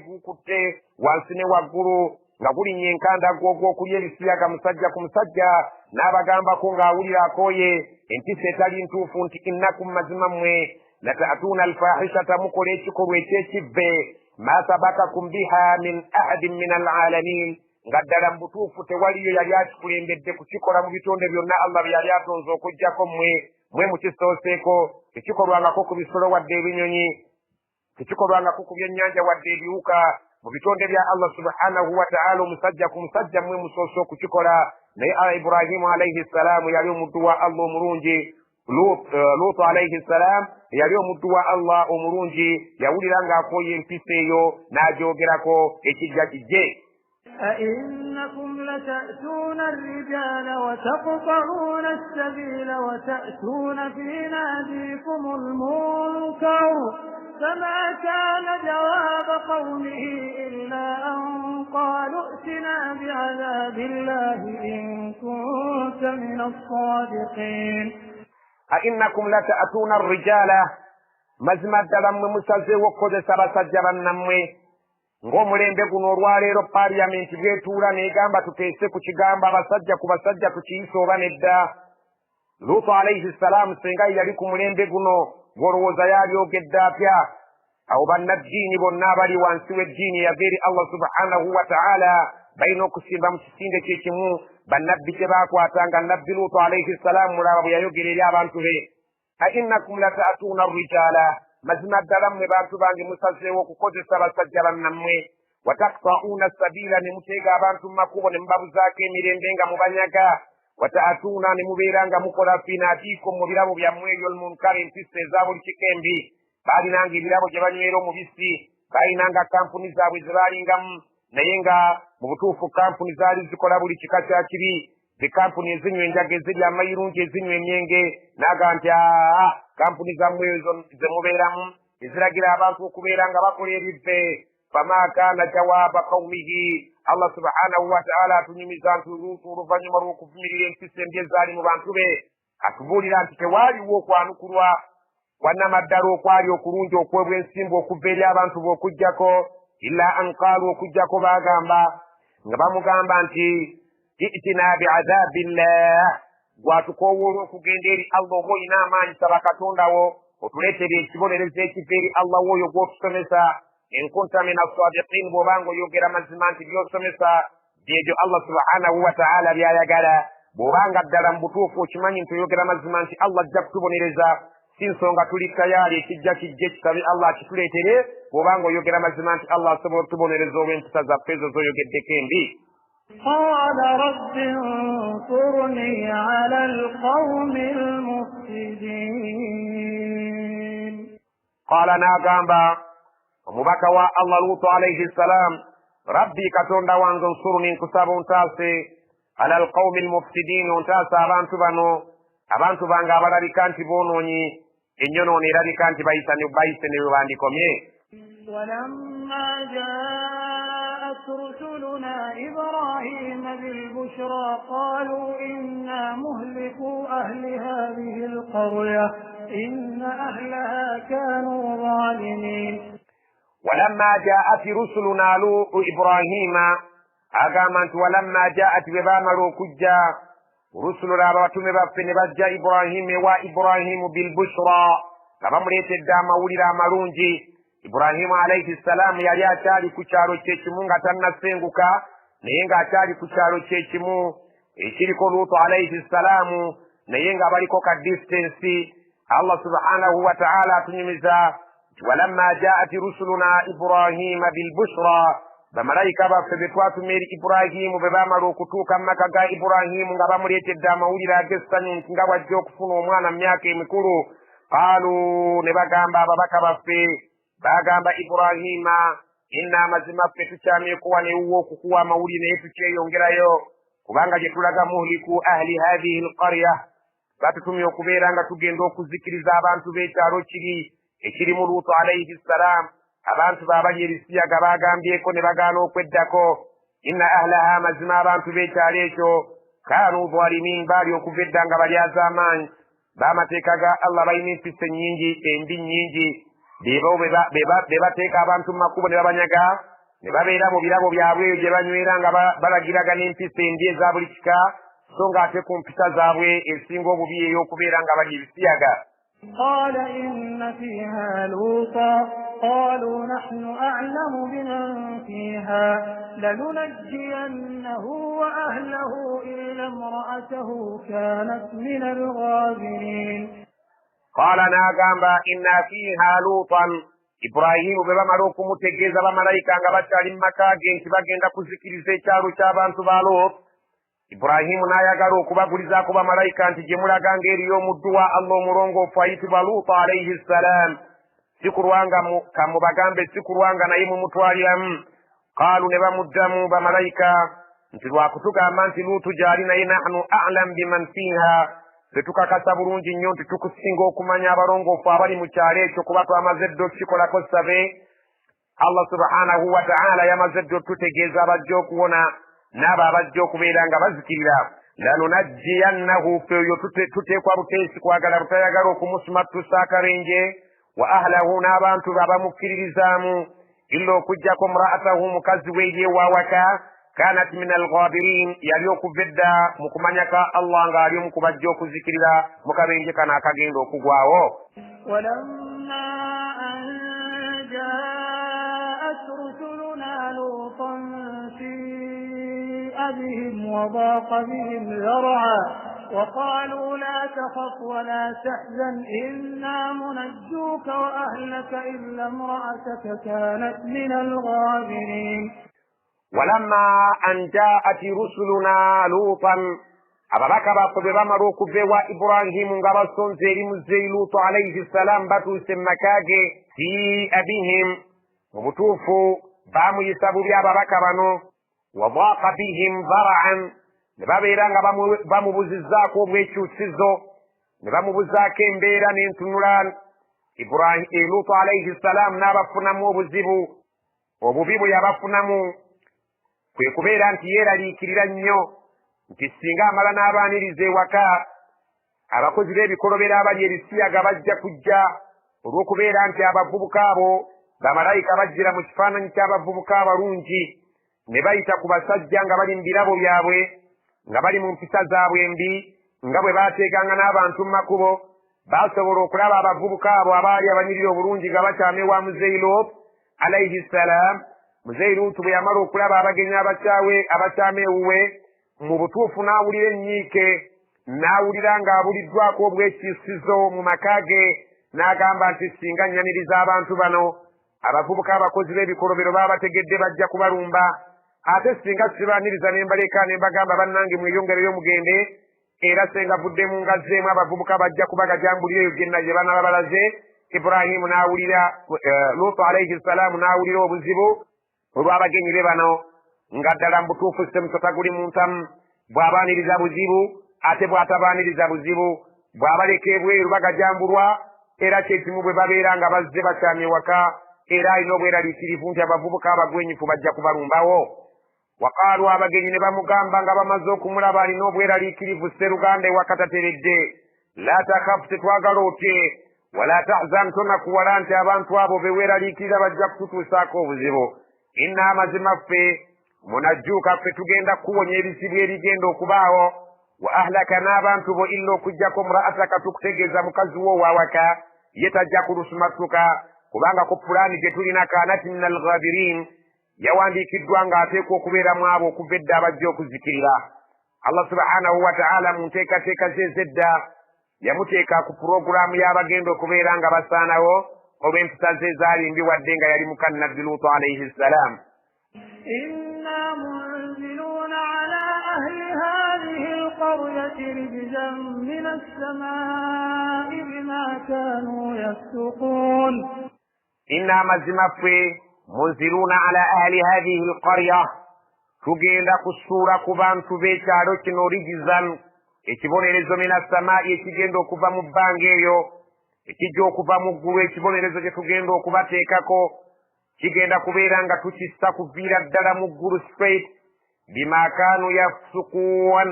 gukutte wansi ne waggulu nga gulinnya enkanda gw'ogw'okulya ebisiyaga musajja ku musajja, n'abagambako ng'awulira akooye empisa etali ntuufu nti innakum mazima mmwe lata'tuuna alfahishata, mukola ekikolwa eky'ekivve, ma sabakakum biha min ahadin min alalamin, nga ddala mu butuufu tewaliyo yali akikulembedde kukikola mu bitonde byonna Allah bye yali atonze okuggyako mmwe mukisooseeko. Tekikolwangako ku bisolo wadde ebinyonyi, tekikolwangako ku byennyanja wadde ebiwuka. Mu bitonde bya Allah subhanahu wa ta'ala omusajja ku musajja mmwe musoose okukikola. Naye Ibrahimu alayhi salaamu yali omuddu wa Allah omulungi. Luutu alayhi salaam yali omuddu wa Allah omulungi, yawulira ng'akooye empisa eyo n'agyogerako ekijja kijje. أئنكم لتأتون الرجال وتقطعون السبيل وتأتون في ناديكم المنكر فما كان جواب قومه إلا أن قالوا ائتنا بعذاب الله إن كنت من الصادقين. أئنكم لتأتون الرجال مزمد لم مسلسل وقدس بسجبا نموي ng'omulembe guno olwaleero paaliyamenti bwetuula n'egamba tuteese ku kigamba abasajja ku basajja tukiyise oba nedda. Luutu alayhi salaamu senga yali ku mulembe guno gw'olowooza yabyogedde atya? Awo bannaddiini bonna abali wansi w'eddiini yava eri Allah subhanahu wa ta'ala balina okusimba mu kisinde kye kimu bannabbi kye baakwatanga nabbi luutu alayhi salaamu mulaba bwe yayogera eri abantu be ainnakum lata'tuuna arrijaala mazima ddala mmwe bantu bange musazeewo okukozesa basajja bannammwe watakta'uuna sabiila ne muteega abantu mu makubo ne mubabuzaako emirembe nga mubanyaga wata'tuuna ne mubeera nga mukola finaatiikum mu birabo byammwe ebyo lmunkari empisa eza buli kikembi baalinanga ebirabo gye banywera omubisi baalinanga kampuni zaabwe ze baalingamu naye nga mu butuufu kampuni zaali zikola buli kika kya kibi zikampuni ezinywa enjaga ezirya amayirungi ezinywa emyenge naga nti kampuni zammwe ezo ze mubeeramu eziragira abantu okubeera nga bakola ebivve fama kaana jawaaba qaumihi Allah subhanahu wa ta'ala atunyumiza nti Luutu oluvannyuma lw'okuvumirira empisa embi ezaali mu bantu be atubuulira nti tewaaliwo okwanukulwa wannamaddala okwali okulungi okw'obwensimbu okuva eri abantu be okuggyako illa an qaalu okuggyako baagamba nga bamugamba nti itina bi'adhabillah gwatukoowoola okugenda eri Allah oba olina amaanyi saba katondawo otuleetere ekibonerezo ekiva eri Allah w'oyo gw'otusomesa in kunta min as-sadiqin bw'obanga oyogera mazima nti by'osomesa byebyo Allah subhanahu wa ta'ala by'ayagala bw'obanga ddala mu butuufu okimanyi nti oyogera mazima nti Allah ajja kutubonereza si nsonga tuli tayali ekijja kijje kitabe Allah akituleetere bw'obanga oyogera mazima nti Allah asobola otubonereza olw'empisa zaffe ezo z'oyogeddeko embi قال رب انصرني على القوم المفسدين قال ناغامبا omubaka wa Allah Luutu alayhi salam rabbi katonda wange nsuruni nkusaba ontaase ala alqawmi almufsidin ontaase abantu bano abantu bange abalabika nti boonoonyi ennyonoona erabika nti bayise ne bwebandikomye ولما جاءت رسلنا إبراهيم بالبشرى قالوا إنا مهلكو أهل هذه القرية إن أهلها كانوا ظالمين ولما جاءت رسلنا إبراهيم أقامت ولما جاءت ببامرو كجا رسلنا باتم بفن بجا إبراهيم وإبراهيم بالبشرى فبمريت الدام ولد مرونجي إبراهيم عليه السلام يلي أشاري كشارو تشيشمو غتنا سينغوكا نينغا أشاري كشارو تشيشمو إشيركو لوط عليه السلام نينغا بريكو كديستنسي الله سبحانه وتعالى تنمزا ولما جاءت رسلنا إبراهيم بالبشرى بملائكة بفتوات مير إبراهيم ببامرو كتوكا مكا إبراهيم غبامريت الدام ولد أجستن نغا جوك فنو موانا مياكي مكورو قالوا نبغامبا بابكا بفي bagamba Ibrahima inna mazima ffe tukyamye kuwa ne wuwo okukuwa amawulire naye tukyeyongerayo kubanga gye tulaga muhliku ahli hadhihi alqarya batutumye okubeera nga tugenda okuzikiriza abantu b'ekyalo ekirimu Luutu alayhi salam abantu baabali ebisiyaga bagambyeko ne bagaana okweddako inna ahlaha mazima abantu b'ekyalo ekyo kaanu zalimin baali okuva edda nga balyaza amaanyi b'amateeka ga Allah balina empisa ennyingi embi nnyingi bebateeka abantu mu makubo ne babanyaga ne babeera mu birabo byabwe eyo gye banywera nga balagiraga n'empisa embi eza buli kika so ng'ate ku mpisa zaabwe esinga obubi ey'okubeera nga bali ebisiyaga قال إن فيها لوطا قالوا نحن أعلم بمن فيها لننجينه وأهله إلا امرأته كانت من الغابرين قال ناغامبا إن فيها لوطا إبراهيم ببامروكو متجيزا بملايكا غباشالي مكاجي nti bagenda kuzikiriza ekyalo ky'abantu ba Luutu Ibrahimu n'ayagala okubagulizaako bamalayika nti gye mulaga ng'eriyo omuddu wa Allah omulongoofu ayitibwa Luutu alayhi salam si kulwanga kamubagambe si kulwanga naye mumutwaliramu qaalu ne bamuddamu bamalayika nti lwakutugamba nti Luutu gy'ali naye nahnu a'lam biman fiiha tetukakasa bulungi nnyo nti tukusinga okumanya abalongoofu abali mu kyalo ekyo kuba twamaze dde okukikolako sabe Allah subhanahu wa ta'ala yamaze dde otutegeeza abajja okuwona n'abo abajja okubeera nga bazikirira lanunajjiyannahu feeyo tuteekwa buteesi kwagala butayagala okumusumatusa akabenje wa ahlahu n'abantu abamukkiririzaamu illa okuggyako mra'atahu mukazi we eyeewawaka kanat min alghabirin yali okuva edda mu kumanyaka Allah ng'ali omu kubajja okuzikirira mu kabenje kano akagenda okugwawo walamma an jaa'at rusuluna lutan بهم وضاق بهم ذرعا وقالوا لا تخف ولا تحزن إنا منجوك وأهلك إلا امرأتك كانت من الغابرين. ولما أن جاءت رسلنا لوطا ababaka baffe bamala okuva ewa Ibrahimu nga basonze eri muzeeyi Luutu alayhi salaam batuuse mu maka ge fii'a bihim mu butuufu baamuyisa bubi ababaka bano wadaaqa bihim zara'an ne babeera nga bamubuzizzaako obwekyusizo ne bamubuzaako embeera n'entunula Luutu alayhi salaam n'abafunamu obuzibu obubi bwe yabafunamu kwe kubeera nti yeeraliikirira nnyo nti singa amala n'abaaniriza ewaka abakozi b'ebikolobero abali ebisiyaga bajja kujja olw'okubeera nti abavubuka abo bamalayika bajjira mu kifaananyi ky'abavubuka abalungi ne bayita ku basajja nga bali mu birabo byabwe nga bali mu mpisa zaabwe embi nga bwe baateekanga n'abantu mu makubo baasobola okulaba abavubuka abo abaali abanyirira obulungi nga bakyama ewa muzeeyi Luutu alayhi salaam. muzeeyi Luutu bwe yamala okulaba abagenyi abakyama ewuwe mu butuufu n'awulira ennyiike n'awulira ng'abuliddwako obwekyusizo mu maka ge n'agamba nti singa nnyaniriza abantu bano abavubuka abakozi b'ebikolobero baba bategedde bajja kubalumba ate singa sibaaniriza ne mbaleka ne mbagamba bannange mweyongereyo mugende era senga vuddemu ngazzeemu abavubuka bajja kubagajambulira eyo gye banaba balaze. Ibrahimu n'awulira Luutu alayhi salaamu n'awulira obuzibu olw'abagenyi be bano nga ddala mu butuufu semusota guli mu ntamu bw'abaaniriza buzibu ate bw'atabaaniriza buzibu bw'abaleka ebweru bagajambulwa era kyekimu bwe babeera nga bazze bakyamye waka era alina obweraliikirivu nti abavubuka abagwenyufu bajja kubalumbawo. Waqaalu abagenyi ne bamugamba nga bamaze okumulaba alina obweraliikirivu sseruganda ewaka tateredde la takhafu tetwagala otye wala tahzan tonakuwala nti abantu abo beweeraliikirira bajja kututuusaako obuzibu inna amazima ffe munajjuuka ffe tugenda kuwonya ebizibu ebigenda okubaawo wa ahlaka n'abantu bo illa okuggyako mra'ataka tukutegeeza mukazi wo owawaka ye tajja kulusumatuka kubanga ku pulaani gye tulina kaanati min alghabirin yawandiikiddwa ng'ateekwa okubeeramu abo okuva edda abajja okuzikirira. Allah subhanahu wa ta'ala mu nteekateeka ze ez'edda yamuteeka ku purogulaamu y'abagenda okubeera nga basaanawo olw'empisa ze ezaali mbi wadde nga yali muka nabbi Luutu alayhi salaam. إنا منزلون على أهل هذه القرية رجزا من السماء بما كانوا يفسقون. إنا مزمفي منزلون على أهل هذه القرية tugenda kusuula ku bantu b'ekyalo kino rijizan ekibonerezo mina samaa'i ekigenda okuva mu bbanga eyo ekijja okuva mu ggulu ekibonerezo kye tugenda okubateekako kigenda kubeera nga tukissa kuviira ddala mu ggulu straight bima kaanu yafusukuun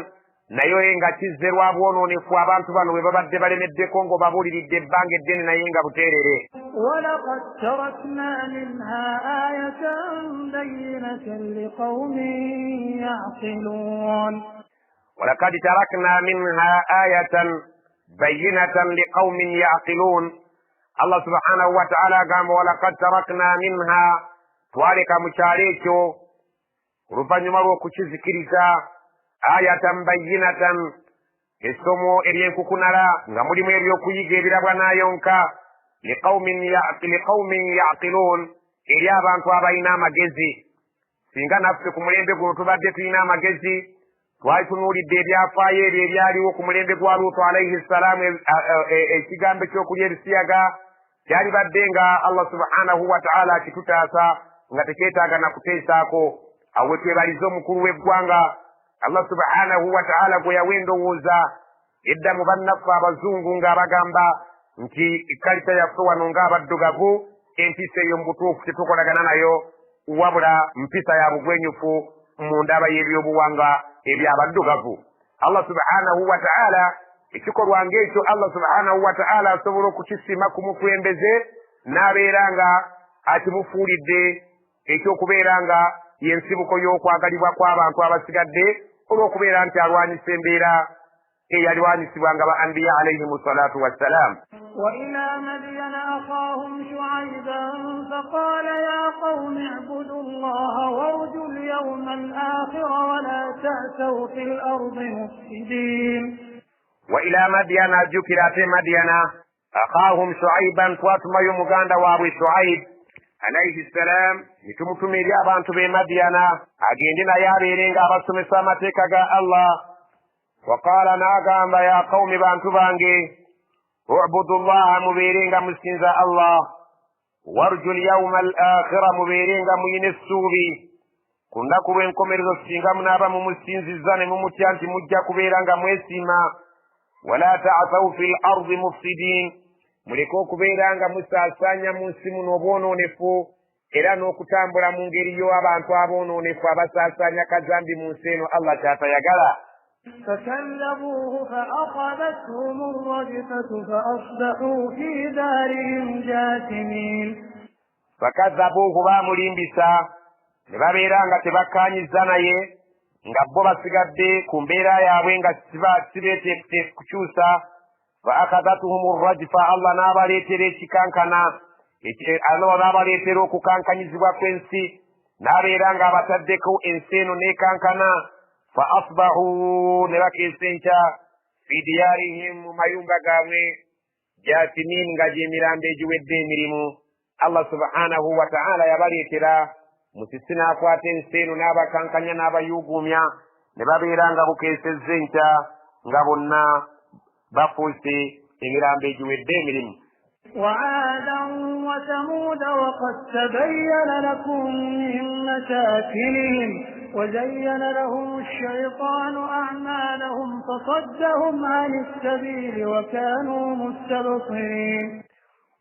naye nga kizze lwa bwonoonefu abantu bano bwe babadde balemeddeko ng'obabuuliridde ebbanga eddene naye nga buteerere. ولقد تركنا منها آية بينة لقوم يعقلون. ولقد تركنا منها آية بينة لقوم يعقلون. الله سبحانه وتعالى قام ولقد تركنا منها توالك مشاريكو oluvannyuma lw'okukizikiriza ayatan bayinatan essomo ery'enkukunala nga mulimu eby'okuyiga ebirabwa n'ayonka liqaumin yaqiluun eri abantu abalina amagezi. Singa naffe ku mulembe guno tubadde tulina amagezi twali tunuulidde ebyafaayo ebyo ebyaliwo ku mulembe gwa Luutu alayhi salaamu ekigambo ekyokulya ebisiyaga kyali badde nga Allah subhanahu wa ta'ala akitutaasa nga tekyetaaga na kuteesaako. awe twebaliza omukulu w'eggwanga Allah subhanahu wa ta'ala gwe yawa endowooza edda mu bannaffe abazungu ng'abagamba nti kalita yaffe wano ng'abaddugavu empisa eyo mu butuufu tetukolagana nayo wabula mpisa ya bugwenyufu mu ndaba y'ebyobuwanga ebyabaddugavu. Allah subhanahu wa ta'ala ekikolwa ng'ekyo Allah subhanahu wa ta'ala asobola okukisima ku mukulembeze n'abeera nga akimufuulidde ekyokubeera nga yensibuko y'okwagalibwa kw'abantu abasigadde olw'okubeera nti alwanyisa embeera eyaliwanisibwanga ba anbiya alayhimu salatu wassalam. وإلى مدين أخاهم شعيبا فقال يا قوم اعبدوا الله وارجوا اليوم الآخر ولا تأسوا في الأرض مفسدين. وإلى مدين ذكرت مدين أخاهم شعيبا فاتما يمغاندا وابو شعيب عليه السلام نتمتميري abantu be Madiana agende naye abeerenga abasomesa amateeka ga Allah. وقال ناغamba ya qaumi bantu bange اعبدوا الله مبيرينغا مسكنزا الله وارجوا اليوم الآخر مبيرينغا مين السوبي كنا كوين كوميرزو سينغا منابا ممسكنزيزان ممتيانتي مجا كبيرانغا مويسيما ولا تعثوا في الأرض مفسدين ملكو كبيرانغا مساسانيا منسيمو نوبونو نفو era n'okutambula mu ngeri yo abantu aboononefu abasaasaanya kazambi mu nsi eno Allah kyatayagala. فكذبوه فأخذتهم الرجفة فأصبحوا في دارهم جاثمين. فكذبوه bamulimbisa ne babeera nga tebakkaanyiza naye nga bo basigadde ku mbeera yaabwe nga sibeeteekute kukyusa. فأخذتهم الرجفة Allah n'abaleetera ekikankana Allah n'abaleetera okukankanyizibwa kw'ensi n'abeera nga abataddeko ensi eno n'ekankana. فأصبحوا نبكيسنشا في ديارهم mayumba gaabwe jaatimiin nga gy'emirambo egiwedde emirimu. Allah subhanahu wa ta'ala yabaleetera musisi n'akwata ensi eno n'abakankanya n'abayuugumya ne babeera nga bukeesezza enkya nga bonna bafuuse emirambo egiwedde emirimu. وعادا وثمود وقد تبين لكم من مساكنهم وزين لهم الشيطان أعمالهم فصدهم عن السبيل وكانوا مستبصرين.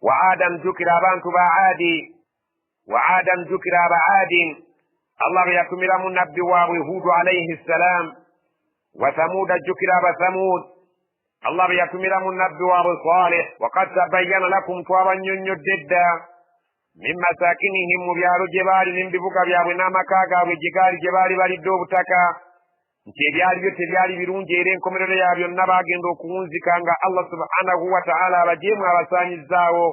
وعادا ذكر بانت بعادي وعادا ذكر بعاد الله يكمل من نبي وهود عليه السلام. وثمود ذكر بثمود الله يكمل من نبي وصالح. وقد تبين لكم طوابا ينجد من مساكنهم مبيارو جبال من ببقى بيابو نامكاكا وجيكاري جبالي بالي دوبتاكا ntebyali byo tebyali birungi era enkomerero yaabyo nabagenda okuwunzikanga Allah subhanahu wa ta'ala abajeemu abasaanyizaawo.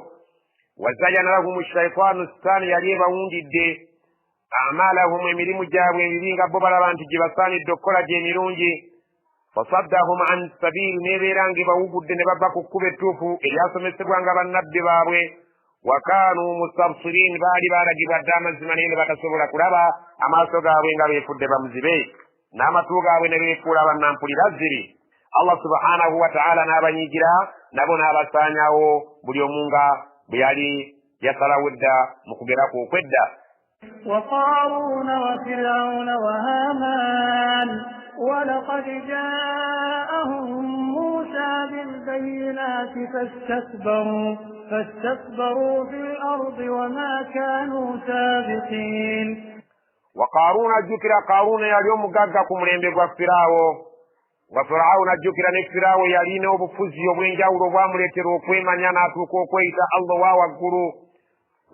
wazayana lahum shaitaanu sitaani yali ebawundidde amalahum emirimu gyabwe emibi nga bo balaba nti gye basaanidde okukola gyemirungi. fasaddahum an sabiili nebeera nga ebawugudde ne babba ku kkuba ettuufu eryasomesebwanga bannabbi baabwe. wakanu mustabsirin baali balagibwa dda amazima naye ne batasobola kulaba amaaso gaabwe nga beefudde bamuzibe n'amatu gaabwe ne beefuula bannampulira zziri. Allah subhanahu wa ta'ala n'abanyigira nabo n'abasaanyawo buli omu nga bwe yali yasalawo edda mu kugerako okwedda. وقارون وفرعون وهامان ولقد جاءهم موسى بالبينات فاستكبروا في الأرض وما كانوا سابقين. وقارون ذكر قارون ياليوم مغاغا كمرembe gwa Firawo wa Firawo ذكر ne Firawo yalina obufuzi obwenjawulo bwamuleetera okwemanya n'atuuka okweyita Allah wa waggulu.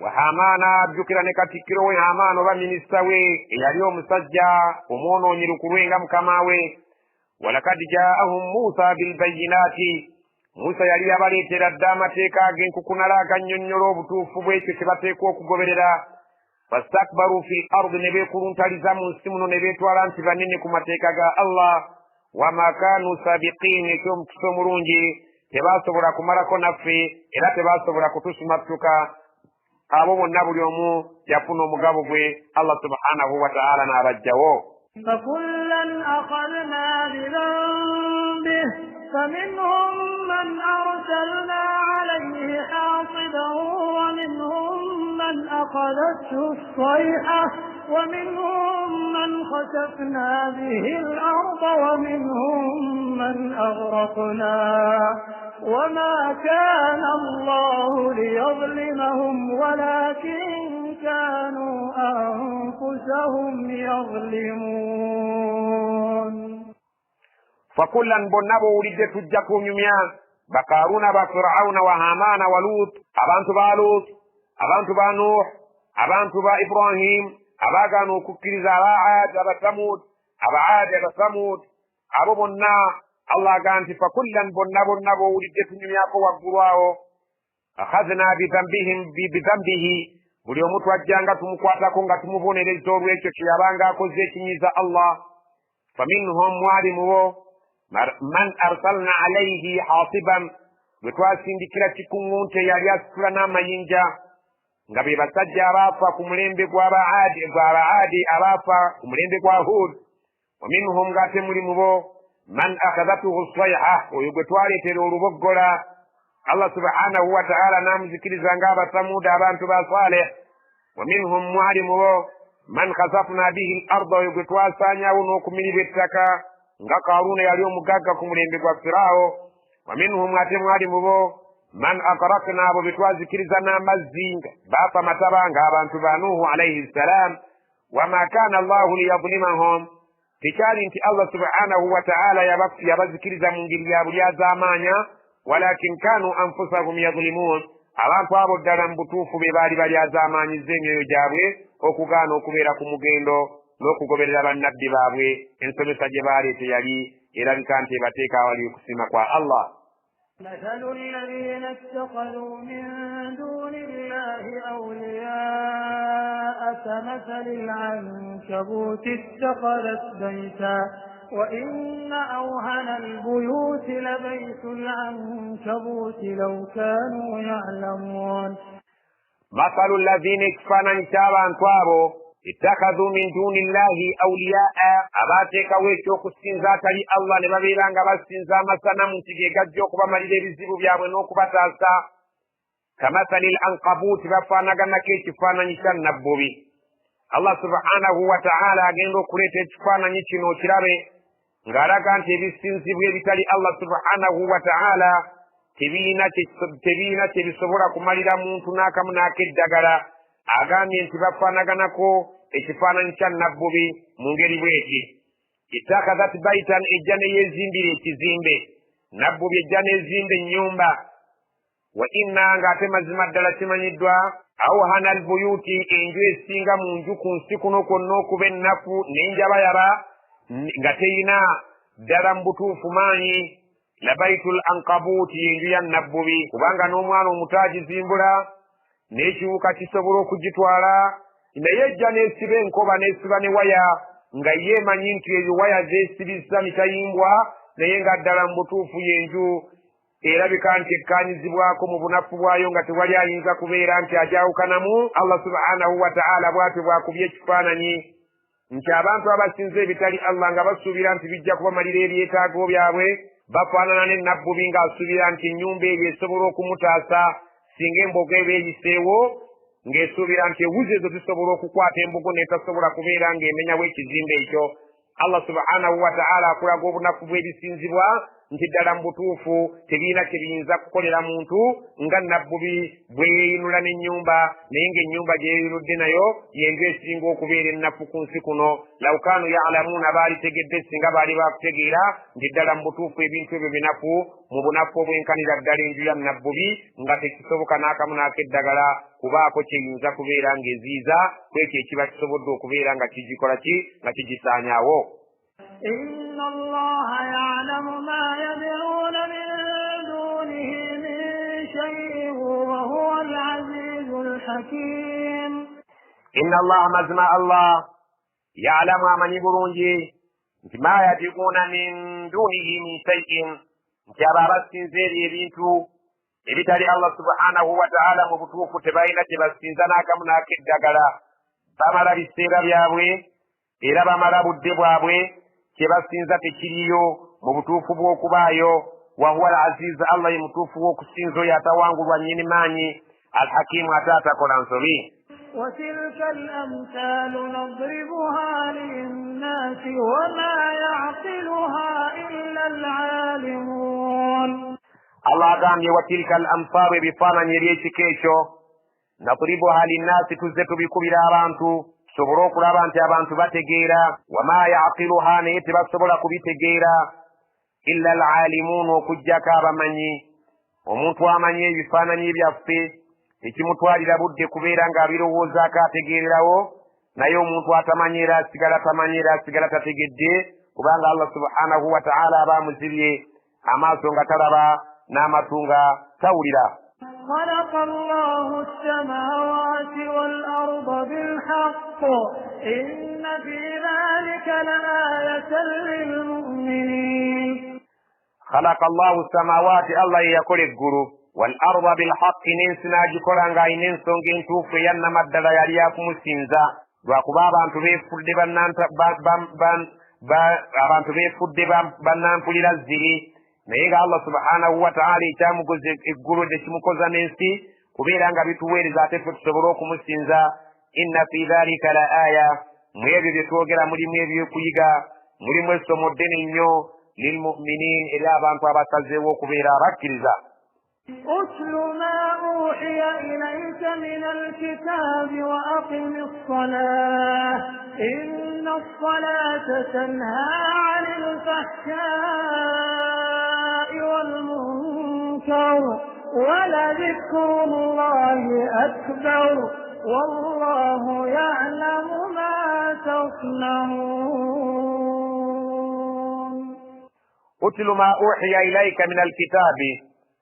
wa Hamana ذكر ne Katikkiro we Hamana oba minisita we eyali omusajja omwonoonyi kulwenga mukama we. walakad jaahum Musa bilbayinati Musa yali yabaleetera dda amateeka ag'enkukunala agannyonnyola obutuufu bw'ekyo kye bateekwa okugoberera. fastakbaru fi ardi ne beekuluntaliza mu nsi muno ne beetwala nti banene ku mateeka ga Allah. wama kaanu sabiqiin ekyomukisa omulungi tebaasobola kumalako naffe era tebaasobola kutusumatuka. abo bonna buli omu yafuna omugabo gwe Allah subhanahu wa ta'ala n'abajjawo. فكلا أخذنا بذنبه فمنهم من أرسلنا عليه حاصبا ومنهم من أخذته الصيحة ومنهم من خسفنا به الأرض ومنهم من أغرقنا وما كان الله ليظلمهم ولكن كانوا أنفسهم يظلمون. فكلا بنبو ولد تجكم يميا بقارون بفرعون وهامان ولوط أبانت بالوط أبانت بنوح أبانت بإبراهيم أباغانو ككرز أبا عاد أبا ثمود أبا عاد أبا ثمود أبو بنا Allah aganti fakullan bonna bowulidde tunyumyako waggulu awo akhadhna bidhambihi buli omu twajjanga tumukwatako nga tumubonereza olw'ekyo kyeyabanga akoze ekinyiza Allah faminhum mwali mubo man arsalna alayhi hasiban bwe twasindikira kikuŋŋunte yali asitula n'amayinja nga be basajja abaafa ku mulembe gw'abaadi abaafa ku mulembe gwa Hud wa minhum ng'ate muli mubo man akhadhatuhu sayha oyo gwe twaleetera oluboggola Allah subhanahu wa ta'ala n'amuzikiriza ng'abasamuuda abantu ba Saleh wa minhum mwali mubo man khasafna bihi al-arda oyo gwe twasaanyaawo n'okumiribwa ettaka nga Karuuna yali omugagga ku mulembe gwa Firaawo wa minhum ate mwali mubo man agrakna abo be twazikiriza n'amazzi baafa mataba ng'abantu ba Nuhu alayhi salam wama kana Allahu liyadhlimahum tekyali nti Allah subhanahu wa ta'ala yabazikiriza mu ngeri ya buli azaamaanya walakin kanu anfusahum yadhlimun abantu abo ddala mu butuufu be baali bali azaamaanyizza emyoyo gyabwe okugaana okubeera ku mugendo n'okugoberera bannabbi baabwe ensomesa gye baaleete yali erabika nti ebateeka awali okusiima kwa Allah. مثل الذين اتخذوا من دون الله أولياء كمثل العنكبوت اتخذت بيتا وإن أوهن البيوت لبيت العنكبوت لو كانوا يعلمون. مثل الذين اكفانا نتابعا توابو اتخذوا من دون الله أولياء أباتك ويشوك السنزات لي الله نبابيران غبا السنزا مسانا منتجي قجوك بمالي بزيبو بيابنوك بتاسا كمثل العنكبوت بفانا غنكي تفانا نشان نبوبي الله سبحانه وتعالى أجندو كريتي تفانا نشنو شرابي ngaraga nti ebisinzibwa ebitali Allah subhanahu wa ta'ala tebiina tebisobola kumalira muntu n'akamu n'akeddagala agambye nti bafaanaganako ekifaananyi kya nabbubi mu ngeri bweti ittakhadhat baitan ejja neyezimbira ekizimbe nabbubi ejja nezimba ennyumba wa inna ng'ate mazima ddala kimanyiddwa awhana albuyuti enju esinga mu nju ku nsi kuno kwonna okuba ennafu n'enjabayaba nga teyina ddala mu butuufu maanyi labaitul ankabuuti enju ya nabbubi kubanga n'omwana omuto agizimbula n'ekiwuka kisobola okugitwala naye ejja n'esiba enkoba n'esiba ne waya nga yeemanyi nti eyo waya zeesibisa mitayimbwa naye nga ddala mu butuufu y'enju erabika nti ekkaanyizibwako mu bunafu bwayo nga tewali ayinza kubeera nti agyawukanamu. Allah subhanahu wa ta'ala bw'atyo bwakubye ekifaananyi nti abantu abasinza ebitali Allah nga basuubira nti bijja kubamalira ebyetaago byabwe bafaanana ne nabbubi ng'asuubira nti ennyumba eyo esobola okumutaasa singa embogo eba eyiseewo ng'esuubira nti ewuzi ezo zisobola okukwata embogo n'etasobola kubeera ng'emenyawo ekizimbe ekyo. Allah subhanahu wa ta'ala akulaga obunafu bw'ebisinzibwa nti ddala mu butuufu tebiina kye biyinza kukolera muntu nga nabbubi bwe yeeyinula n'ennyumba naye ng'ennyumba gye yeeyinudde nayo yenju esinga okubeera ennafu ku nsi kuno. law kaanu ya'lamuuna baali tegedde singa baali baakutegeera nti ddala mu butuufu ebintu ebyo binafu mu bunafu obwenkanira ddala enju ya nabbubi nga tekisoboka n'akamu n'akeddagala kubaako kyeyinza kubeera ng'eziiza kwekyo ekiba kisobodde okubeera nga kigikola ki nga kigisaanyaawo. إن الله يعلم ما يدعون من دونه من شيء وهو العزيز الحكيم. إن الله مزمع الله يعلم من يبرونجي ما يدعون من دونه من شيء جبابت سنزيري بنتو ebitali Allah subhanahu wa ta'ala mu butuufu tebalina kye basinzana kamuna akeddagala bamala biseera byabwe era bamala budde bwabwe kye basinza tekiriyo mu butuufu bw'okubaayo wa huwa al-aziz Allah ye mutuufu w'okusinza oyo atawangulwa nnyini maanyi al-hakimu ate atakola nsobi. وتلك الأمثال نضربها للناس وما يعقلها إلا العالمون. Allah agambye wa tilka al-amthaalu ebifaananyi eby'ekika ekyo nadribuha linnaasi tuzze tubikubira abantu tusobole okulaba nti abantu bategeera wama yaqiluha naye tebasobola kubitegeera illa al-alimuun okuggyako abamanyi. omuntu amanyi ebifaananyi byaffe tekimutwalira budde kubeera ng'abirowoozaako ategeererawo naye omuntu atamanyi era asigala tamanyi era asigala tategedde kubanga Allah subhanahu wa ta'ala bamuzibye amaaso nga talaba n'amatu nga tawulira. خلق الله السماوات والأرض بالحق إن في ذلك لآية للمؤمنين. خلق الله السماوات الله يقول الجرو والأرض بالحق ننسنا جكورانغا ننسونغين توفي ينما الدلا يلياكم السنزا وقبابا أنتو بيفود abantu befudde bannanfulira ziri naye nga Allah subhanahu wa ta'ala ekyamugoza eggulu tekimukoza n'ensi kubeera nga bituweereza ate ffe tusobole okumusinza. Inna fi dhalika la aya, mu ebyo bye twogera mulimu ebyokuyiga, mulimu essomo ddene nnyo lilmuminin, eri abantu abasazeewo okubeera abakkiriza. أتل ما أوحي إليك من الكتاب وأقم الصلاة إن الصلاة تنهى عن الفحشاء والمنكر ولذكر الله أكبر والله يعلم ما تصنعون. أتل ما أوحي إليك من الكتاب،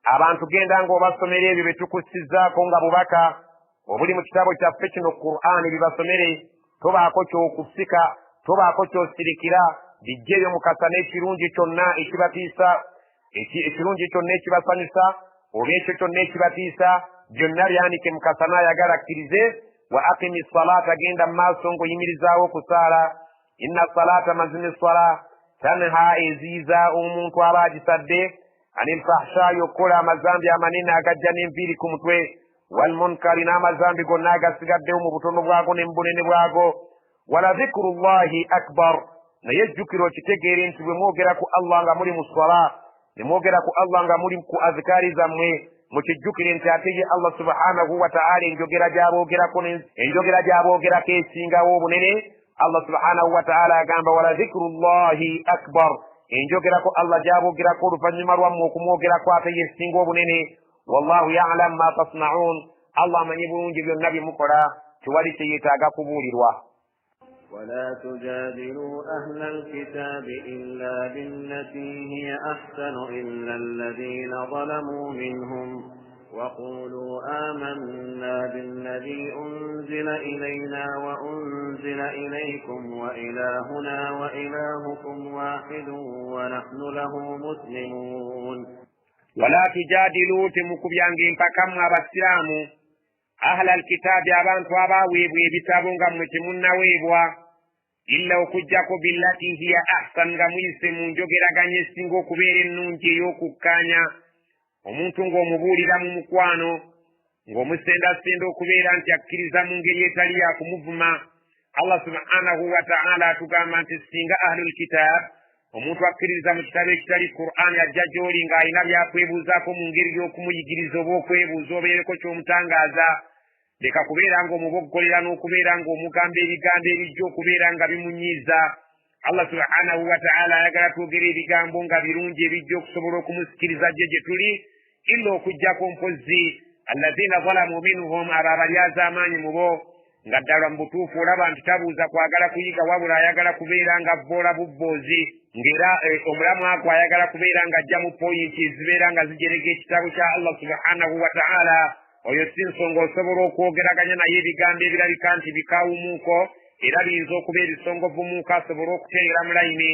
abantu genda ng'obasomera ebyo bye tukussizzaako nga bubaka obuli mu kitabo kyaffe kino Qur'ani, bibasomere, tobaako ky'okusika, tobaako ky'osirikira, bijjeyo mukasa n'ekirungi kyonna ekibatiisa, ekirungi kyonna ekibasanyusa, oba ekyo kyonna ekibatiisa, byonna byanike mukasa n'ayagala akkirize. Wa aqimi salaata, genda mu maaso ng'oyimirizaawo okusaala. Inna salaata, mazima essala, tanha, eziiza omuntu aba agisadde, anil fahsha'i, okukola amazambi amanene agajja n'enviiri ku mutwe, wal munkari, n'amazambi gonna agasigaddewo mu butono bwago ne mu bunene bwago. Wala dhikrullahi akbar, naye ejjukira okitegeere nti bwe mwogera ku Allah nga muli mu swala, ne mwogera ku Allah nga muli ku azikaari zammwe, mukijjukire nti ate ye Allah subhanahu wa ta'ala enjogera gy'aboogerako esingawo obunene. Allah subhanahu wa ta'ala agamba wala dhikrullahi akbar, enjogerako Allah gy'aboogerako oluvannyuma lwammwe okumwogerako ate yesinga obunene. Wallahu ya'lam ma tasna'un, Allah amanyi bulungi byonna bye mukola, tewali kyeyeetaaga kubuulirwa. ولا تجادلوا أهل الكتاب إلا بالتي هي أحسن إلا الذين ظلموا منهم وقولوا آمنا بالذي أنزل إلينا وأنزل إليكم وإلهنا وإلهكم واحد ونحن له مسلمون. ولا تجادلوا تمكبيانجين فكم أبسلام أهل الكتاب أبان توابا ويبوا يبتابون غمتمون ويبوا إلا وكجاكو بالتي هي أحسن غميسمون جوغيرا غنيسينغو كبير نونجي يوكو كانيا omuntu ng'omubuulira mu mukwano ng'omusendasenda okubeera nti akkiriza mu ngeri etali ya kumuvuma. Allah subhanahu wa ta'ala atugamba nti singa ahlul kitab, omuntu akkiriza mu kitabo ekitali Qur'ani, ajja gy'oli ng'alina byakwebuuzaako mu ngeri y'okumuyigiriza oba okwebuuza obeereko ky'omutangaaza, leka kubeera ng'omuboggolera n'okubeera ng'omugamba ebigambo ebijja okubeera nga bimunyiiza. Allah subhanahu wa ta'ala ayagala twogere ebigambo nga birungi ebijja okusobola okumusikiriza gye tuli, illa okuggyako mpozi allazina zalamu minhum, abo abalyaza amaanyi mu bo, nga ddala mu butuufu olaba nti tabuuza kwagala kuyiga wabula ayagala kubeera nga bboola bubboozi, ng'era omulamu ako ayagala kubeera nga ajja mu poyinti ezibeera nga zijerega ekitabo kya Allah subhanahu wa ta'ala. Oyo si nsonga osobola okwogeraganya naye ebigambo ebirabika nti bikawumuuko era biyinza okuba ebisongovumuuko, asobole okuteera mu layini.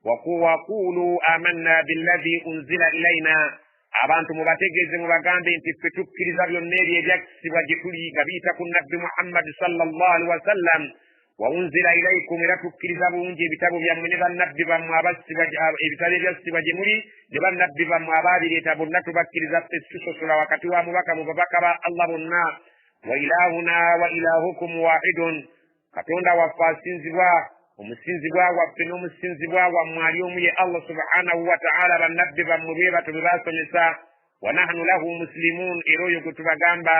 Waqulu amanna billazi unzila ilayna, abantu mubategeeze mubagambe nti ffe tukkiriza byonna ebyo ebyakisibwa gye tuli nga biyita ku nabbi Muhammad sallallahu alaihi wasallam. Wa unzila ilaykum, era tukkiriza bulungi ebitabo byammwe ne bannabbi bammwe ebitabo ebyassibwa gye muli ne bannabbi bammwe abaabireeta bonna tubakkiriza, ffe tusosola wakati wa mubaka mu babaka ba Allah bonna. Wa ilahuna wa ilahukum wahidun, Katonda waffe asinzibwa, omusinzibwa waffe n'omusinzibwa wammwe ali omu ye Allah subhanahu wa ta'ala. Bannabbi bammwe bwe batyo bwe baasomesa. Wa nahnu lahu muslimun, era oyo gwe tubagamba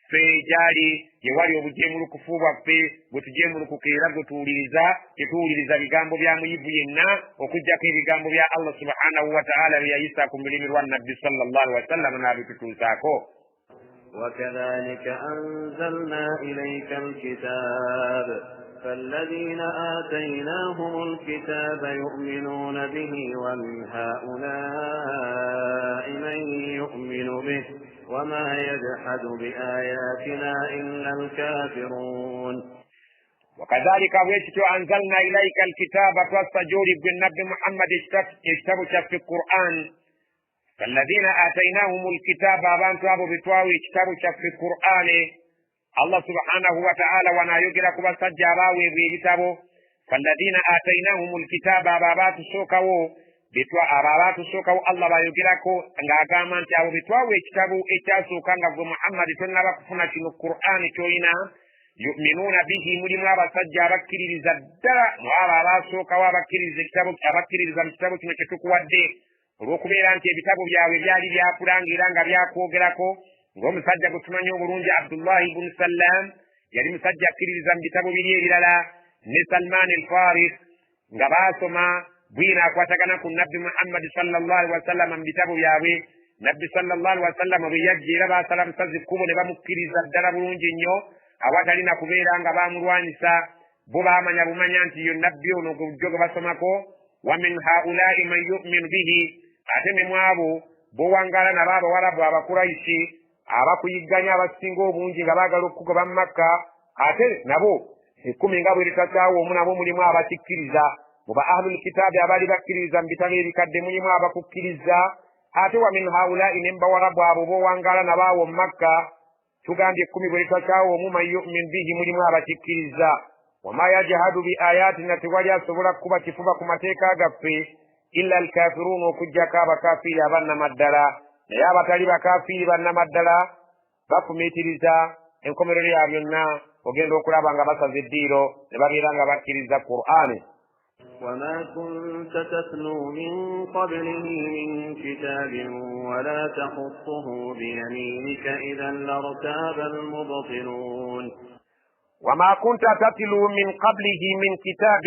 ffe gyali gye wali obujeemulukufu bwaffe bwe tujeemulukuka era gwe tuwuliriza, tetuwuliriza bigambo bya muyivu yenna okuggyako ebigambo bya Allah subhanahu wa ta'ala bye yayisa ku lulimi lwa nabbi sallallahu alaihi wasallam n'abitutuusaako. وكذلك أنزلنا إليك الكتاب فالذين آتيناهم الكتاب يؤمنون به ومن هؤلاء من يؤمن به وما يجحد بآياتنا إلا الكافرون وكذلك ويتو أنزلنا إليك الكتاب فاستجور بالنبي محمد اشتبك في القرآن فالذين آتيناهم الكتاب أبانتوا أبو بتواوي اشتبك في القرآن الله سبحانه وتعالى وانا يجرك بسجراوي بيتابو فالذين آتيناهم الكتاب أبابات سوكو بتوا أبابات سوكو الله بايجركو أنغاكامان تاو بتواوي اشتبو اتاسو كان محمد تنبك فنشن القرآن توينا يؤمنون به ملما بسجى بكري زدّا وعلى سوكا وبكري زكتابو بكري زمتابو تنكتوكو ودي روكبيران تبتابو بياوي بيالي بياكورانغ إرانغ بياكوغراكو ng'omusajja gwe tumanyi obulungi Abdullahi ibn Sallam yali musajja akkiririza mu bitabo biri ebirala ne Salman al-Faris nga baasoma bwina akwatagana ku nabbi Muhammad sallallahu alaihi wasallam mu bitabo byabwe nabbi sallallahu alaihi wasallam bwe yajja era baasala musazi kkubo ne bamukkiriza ddala bulungi nnyo awatalina kubeera nga baamulwanyisa bo baamanya bumanya nti yo nabbi ono gwe basomako wa min haulai man yu'minu bihi ate ne mwabo bowangala nabo abawarabu abakuraishi abakuyigganya abasinga obungi nga baagala okugoba mu Makka ate nabo 10 nga bwe litataawo omu nabo mulimu abakikkiriza mu ba ahlul kitaabi abali bakkiriza mu bitabo ebikadde mulimu abakukkiriza ate wa min haulai ne mbawarabu abo bowangala nabo awo mu Makka tugambye 10 bwe litataawo omu man yu'min bihi mulimu abakikkiriza wama yajhadu bi ayatina tewali asobola kuba kifuba ku mateeka gaffe illa alkafirun okujjako abakafiri abannamaddala naye abatali bakafiiri bannamaddala bafumiitiriza enkomerero ya byonna ogenda okulaba nga basaza eddiiro ne babeera nga bakkiriza Qur'ani. وما كنت تتلو من قبله من كتاب ولا تخطه بيمينك إذا لارتاب المبطلون وما كنت تتلو من قبله من كتاب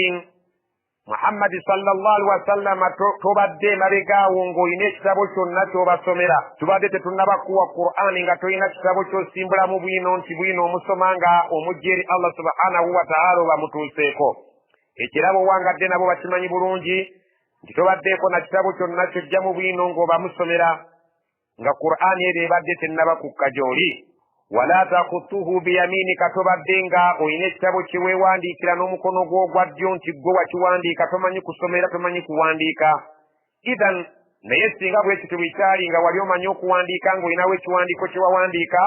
Muhammad sallallahu alaihi wasallam tobadde mabegaawo ng'olina ekitabo kyonna ky'obasomera tubadde tetunnaba kuwa Qur'ani nga tolina kitabo ky'osimbula mu bwino nti bwino omusoma nga omujja eri Allah subhanahu wa ta'ala obamutuuseeko ekirabo wangadde nabo bakimanyi bulungi nti tobaddeeko na kitabo kyonna ky'ojja mu bwino ng'obamusomera nga Qur'ani eri ebadde tennaba kukka gy'oli wala takutuhu biyaminika tobadde nga olina ekitabo kyeweewandiikira n'omukono gwo ogwa ddyo nti gwe wakiwandiika tomanyi kusomera tomanyi kuwandiika idhan naye singa bwe kityo bwekyali nga wali omanyi okuwandiika ng'olinawo ekiwandiiko kye wawandiika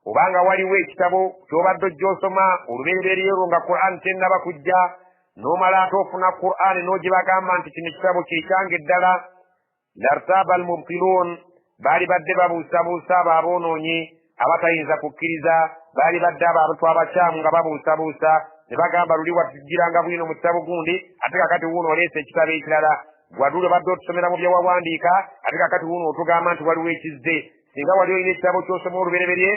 obanga waliwo ekitabo ky'obadde ojja osoma olubereberyeero nga Qur'an tennaba kujja n'omala ate ofuna Qur'an n'ogibagamba nti kino ekitabo kyekyange ddala lartaba almubtilun baali badde babuusabuusa abo aboonoonyi abatayinza kukkiriza baali badde abantu abakyamu nga babuusabuusa ne bagamba luli watugiranga bwino mu kitabo gundi ate kakati wuuno oleese ekitabo ekirala gwadule badde otusomera mu bye wawandiika ate kakati wuuno otugamba nti waliwo ekizze singa wali olina ekitabo ky'osoma olubereberye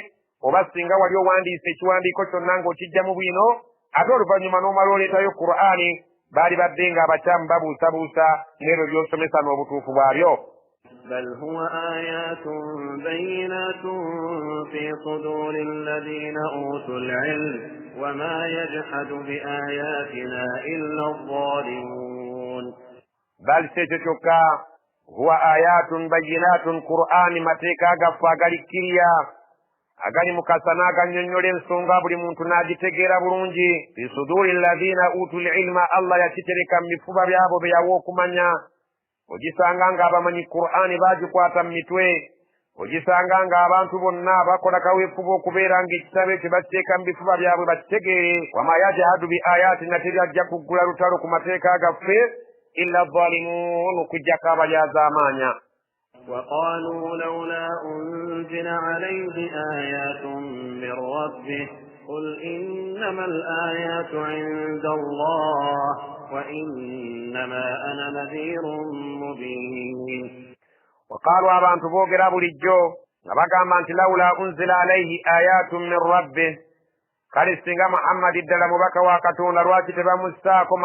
oba singa wali owandiise ekiwandiiko kyonna ng'okijja mu bwino ate oluvannyuma n'omala oleetayo Qur'ani baali badde nga abakyamu babuusabuusa n'ebyo by'osomesa n'obutuufu bwabyo. بل هو آيات بينات في صدور الذين أوتوا العلم وما يجحد بآياتنا إلا الظالمون بل سيتشك هو آيات بينات قرآن متيكا غفا غالكيريا agali mukasana aganyonnyola ensonga buli muntu n'agitegeera bulungi fi suduri alladhina utul ilma Allah yakitereka mu bifuba byabo be yawa okumanya ogisanga nga abamanyi Qur'ani bagikwata mu mitwe ogisanga nga abantu bonna bakola kaweefuba okubeera ng'ekitabo ekyo bakiteeka mu bifuba byabwe bakitegeere wama yajhadu bi ayatina teryajja kuggula lutalo ku mateeka gaffe illa zalimun okujjako abalyaza amaanya. وقالوا لولا أنزل عليه آيات من ربه قل إنما الآيات عند الله وإنما أنا نذير مبين. وقالوا abantu boogera bulijjo nga bagamba nti lawla unzila alayhi ayatun min rabbih kale singa Muhammadi ddala mubaka wa Katonda lwaki tebamussaako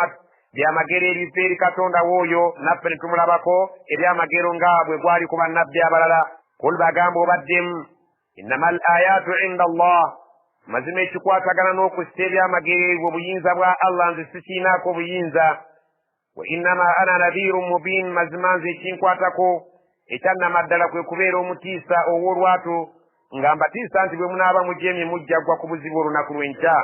byamagero ebifa eri Katonda w'oyo naffe ne tumulabako ebyamagero nga bwe gwali ku bannabbi abalala kul bagamba obaddemu innama al ayatu inda Allah mazima ekikwatagana n'okussa ebyamagero obuyinza bwa Allah nze sikiinaako buyinza. Wa innama ana nadhirun mubin, mazima nze ekinkwatako ekyannama ddala kwe kubeera omutiisa ow'olwatu nga mbatiisa nti bwe munaaba mujeemye mujja ggwa ku buzibu olunaku lw'enkya.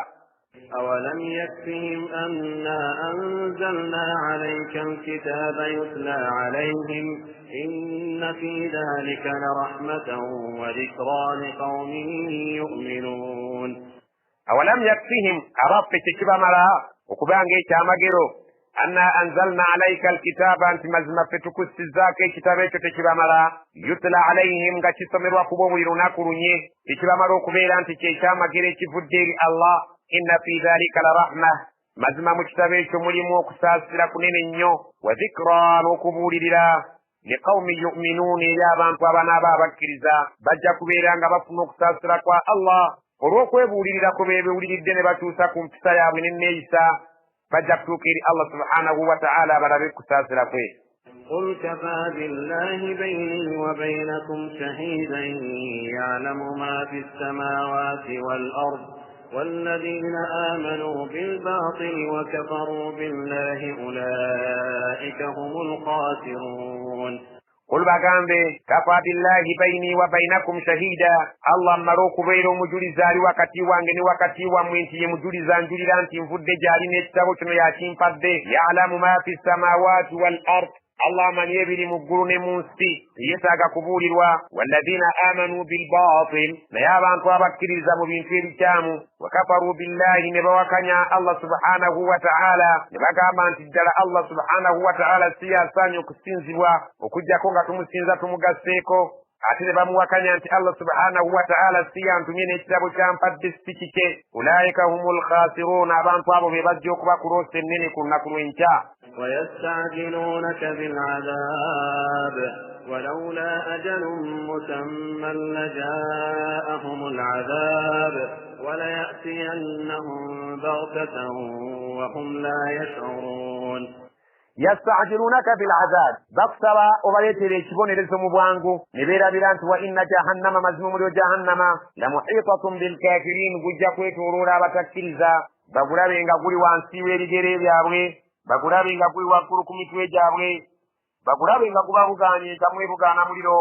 أولم يكفهم أنا أنزلنا عليك الكتاب يتلى عليهم إن في ذلك لرحمة وذكرى لقوم يؤمنون. أولم يكفهم أرابك تكبا ملا وكبانجي تامجرو أنا أنزلنا عليك الكتاب أنت مزمة فتكس الزاكي كتابك تكبا ملا يتلى عليهم غتسمر وكبو يروناكروني تكبا ملا وكبير أنت تامجري تفدير الله إن في ذلك لرحمة مزمة مجتبيش ملمو كساسر كنين نيو وذكرى وكبور لله لقوم يؤمنون يا بانتو بنابا بكرزا بجا كبيرا غبفنو كساسر كوا الله olw'okwebulirira kwe beebuuliridde ne batuusa ku mpisa yaabwe n'enneeyisa bajja kutuukiri Allah subhanahu wa ta'ala balabe kusaasira kwe. قل كفى بالله بيني وبينكم شهيدا يعلم ما في السماوات والأرض والذين آمنوا بالباطل وكفروا بالله أولئك هم الخاسرون. قل bagambe kafa billahi baini wa bainakum shahida, Allah mmalo okubeera omujulizaali wakati wange ne wakati wammwe nti ye mujuliza njulira nti nvudde gy'ali n'ekitabo kino yakimpadde. Ya'lamu ma fi samawati wal ard, Allah amanyi ebiri mu ggulu ne mu nsi, teyeetaaga kubuulirwa. Walladhina amanu bilbatil, naye abantu abakkiriza mu bintu ebikyamu. Wakafaru billahi, ne bawakanya Allah subhanahu wa ta'ala, ne bagamba nti ddala Allah subhanahu wa ta'ala si yasaanye okusinzibwa okuggyako nga tumusinza tumugasseeko. Ate ne bamuwakanya nti Allah subhanahu wa ta'ala si yantumye n'ekitabo kyampadde si kike. Ulaika humul khasiruun, abantu abo be bajja okuba ku loosi ennene ku lunaku lw'enkya. ويستعجلونك بالعذاب ولولا أجل مسمى لجاءهم العذاب وليأتينهم بغتة وهم لا يشعرون. يستعجلونك بالعذاب بكسبا وبيتري ekibonerezo mu bwangu ne beerabira nti wa inna jahannama mazmumulyo jahannama la muhitatun bilkafirin, gujja kwetooloola abatakkiriza bagulabe nga guli wansi w'ebigere byabwe, bagulabe nga guli waggulu ku mitwe gyabwe, bagulabe nga gubabugaanye ntamwebugaana muliro.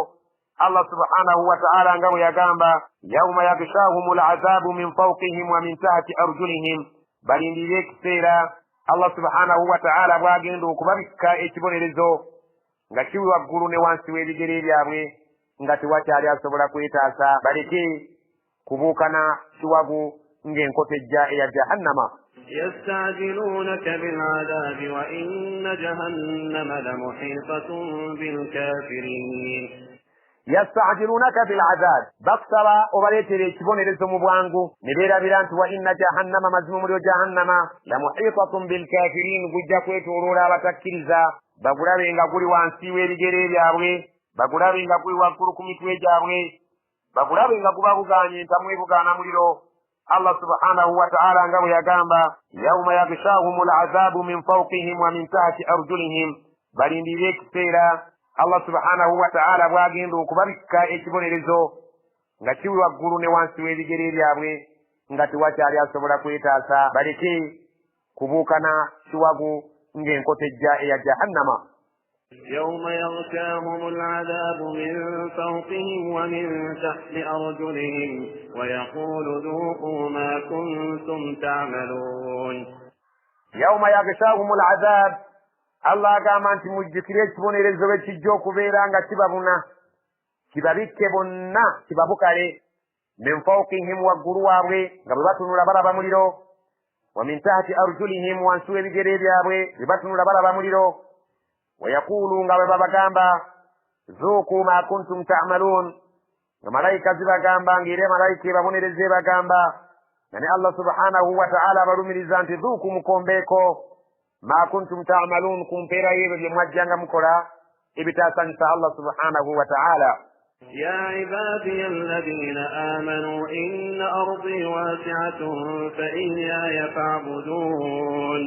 Allah subhanahu wa ta'ala nga bwe yagamba yawma yaghshahumul azabu min fawqihim wa min tahti arjulihim, balindire ekiseera Allah subhanahu wa ta'ala bwagenda okubabikka ekibonerezo nga kiri waggulu ne wansi w'ebigere byabwe nga tewakyali asobola kwetaasa, baleke kubuukana kiwagu ng'enkota ejja eya jahannama. يستعجلونك بالعذاب وإن جهنم لمحيطة بالكافرين. يستعجلونك بالعذاب بكسبا وبليتري ekibonerezo mu bwangu ne beerabira nti wa inna jahannama mazmumulyo jahannama la muhitatun bilkafirin, gujja kwetooloola abatakkiriza bagulabe nga guli wansi w'ebigere byabwe, bagulabe nga guli waggulu ku mitwe gyabwe, bagulabe nga gubabugaanye ntamwebugaana muliro. Allah subhanahu wa ta'ala nga bwe yagamba yawma yaghshahumul azabu min fawqihim wa min tahti arjulihim, balindire ekiseera Allah subhanahu wa ta'ala bwagenda okubabikka ekibonerezo nga kiri waggulu ne wansi w'ebigere byabwe nga tewakyali asobola kwetaasa, baleke kubuukana kiwagu ng'enkota ejja eya jahannama. يوم يغشاهم العذاب من فوقهم ومن تحت أرجلهم ويقول ذوقوا ما كنتم تعملون. يوم يغشاهم العذاب Allah agamba nti mujjukire ekibonerezo bwe kijja okubeera nga kibabuna kibabikke bonna kibabukale. Min fawqihim, waggulu waabwe nga bwe batunula balaba muliro. Wa min tahti arjulihim, wansi w'ebigere byabwe bwe batunula balaba muliro. Wayaqulu, nga bwe babagamba zuuku ma kuntum ta'malun, nga malayika zibagamba ng'era malayika ebabonereze bagamba nga ne Allah subhanahu wa ta'ala balumiriza nti zuuku mukombeeko ma kuntum ta'malun, kumpeera y'ebyo bye mwajjanga mukola ebitaasanyusa Allah subhanahu wa ta'ala. يا عبادي الذين آمنوا إن أرضي واسعة فإياي فاعبدون.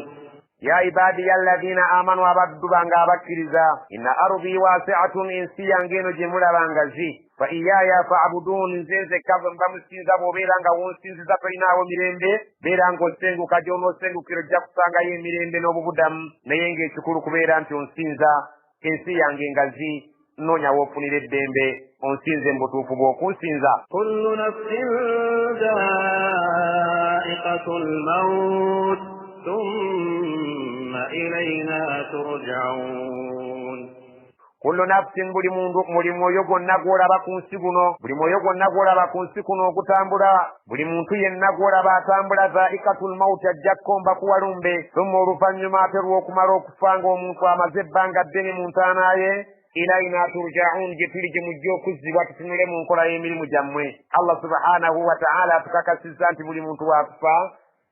يا عبادي الذين آمنوا abaddu bange abakkiriza inna ardi wasi'atun, ensi yange eno gye mulaba nga zi fa iyaya fa'budun nzenze kava mbamusinza bw'obeera nga wonsinziza tolinaawo mirembe beera ng'osenguka gy'onoosengukira ojja kusangayo emirembe n'obubudamu naye ng'ekikulu kubeera nti onsinza ensi yange engazi noonya w'ofunira eddembe onsinze mu butuufu bw'okunsinza. kullu nafsin dha'iqatul maut thumma ilayna turja'un. kullu nafsin buli mwoyo gwonna gw'olaba ku nsi guno buli mwoyo gwonna gw'olaba ku nsi kuno ogutambula buli muntu yenna gw'olaba atambula dha'iqatul maut ajja kukomba kuwalumbe thumma oluvannyuma ate lw'okumala okufa ng'omuntu amaze ebbanga ddene mu ntaana ye ilayna turja'un gye tuli gye mujja okuzzibwa tutunule mu nkola y'emirimu gyammwe. Allah subhanahu wa ta'ala atukakasizza nti buli muntu waakufa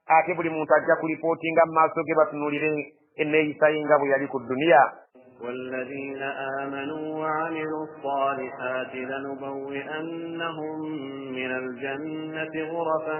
ate buli muntu ajja kulipootinga mu maaso ge batunulire enneeyisa ye nga bwe yali ku duniya. والذين آمنوا وعملوا الصالحات لنبوئنهم من الجنة غرفا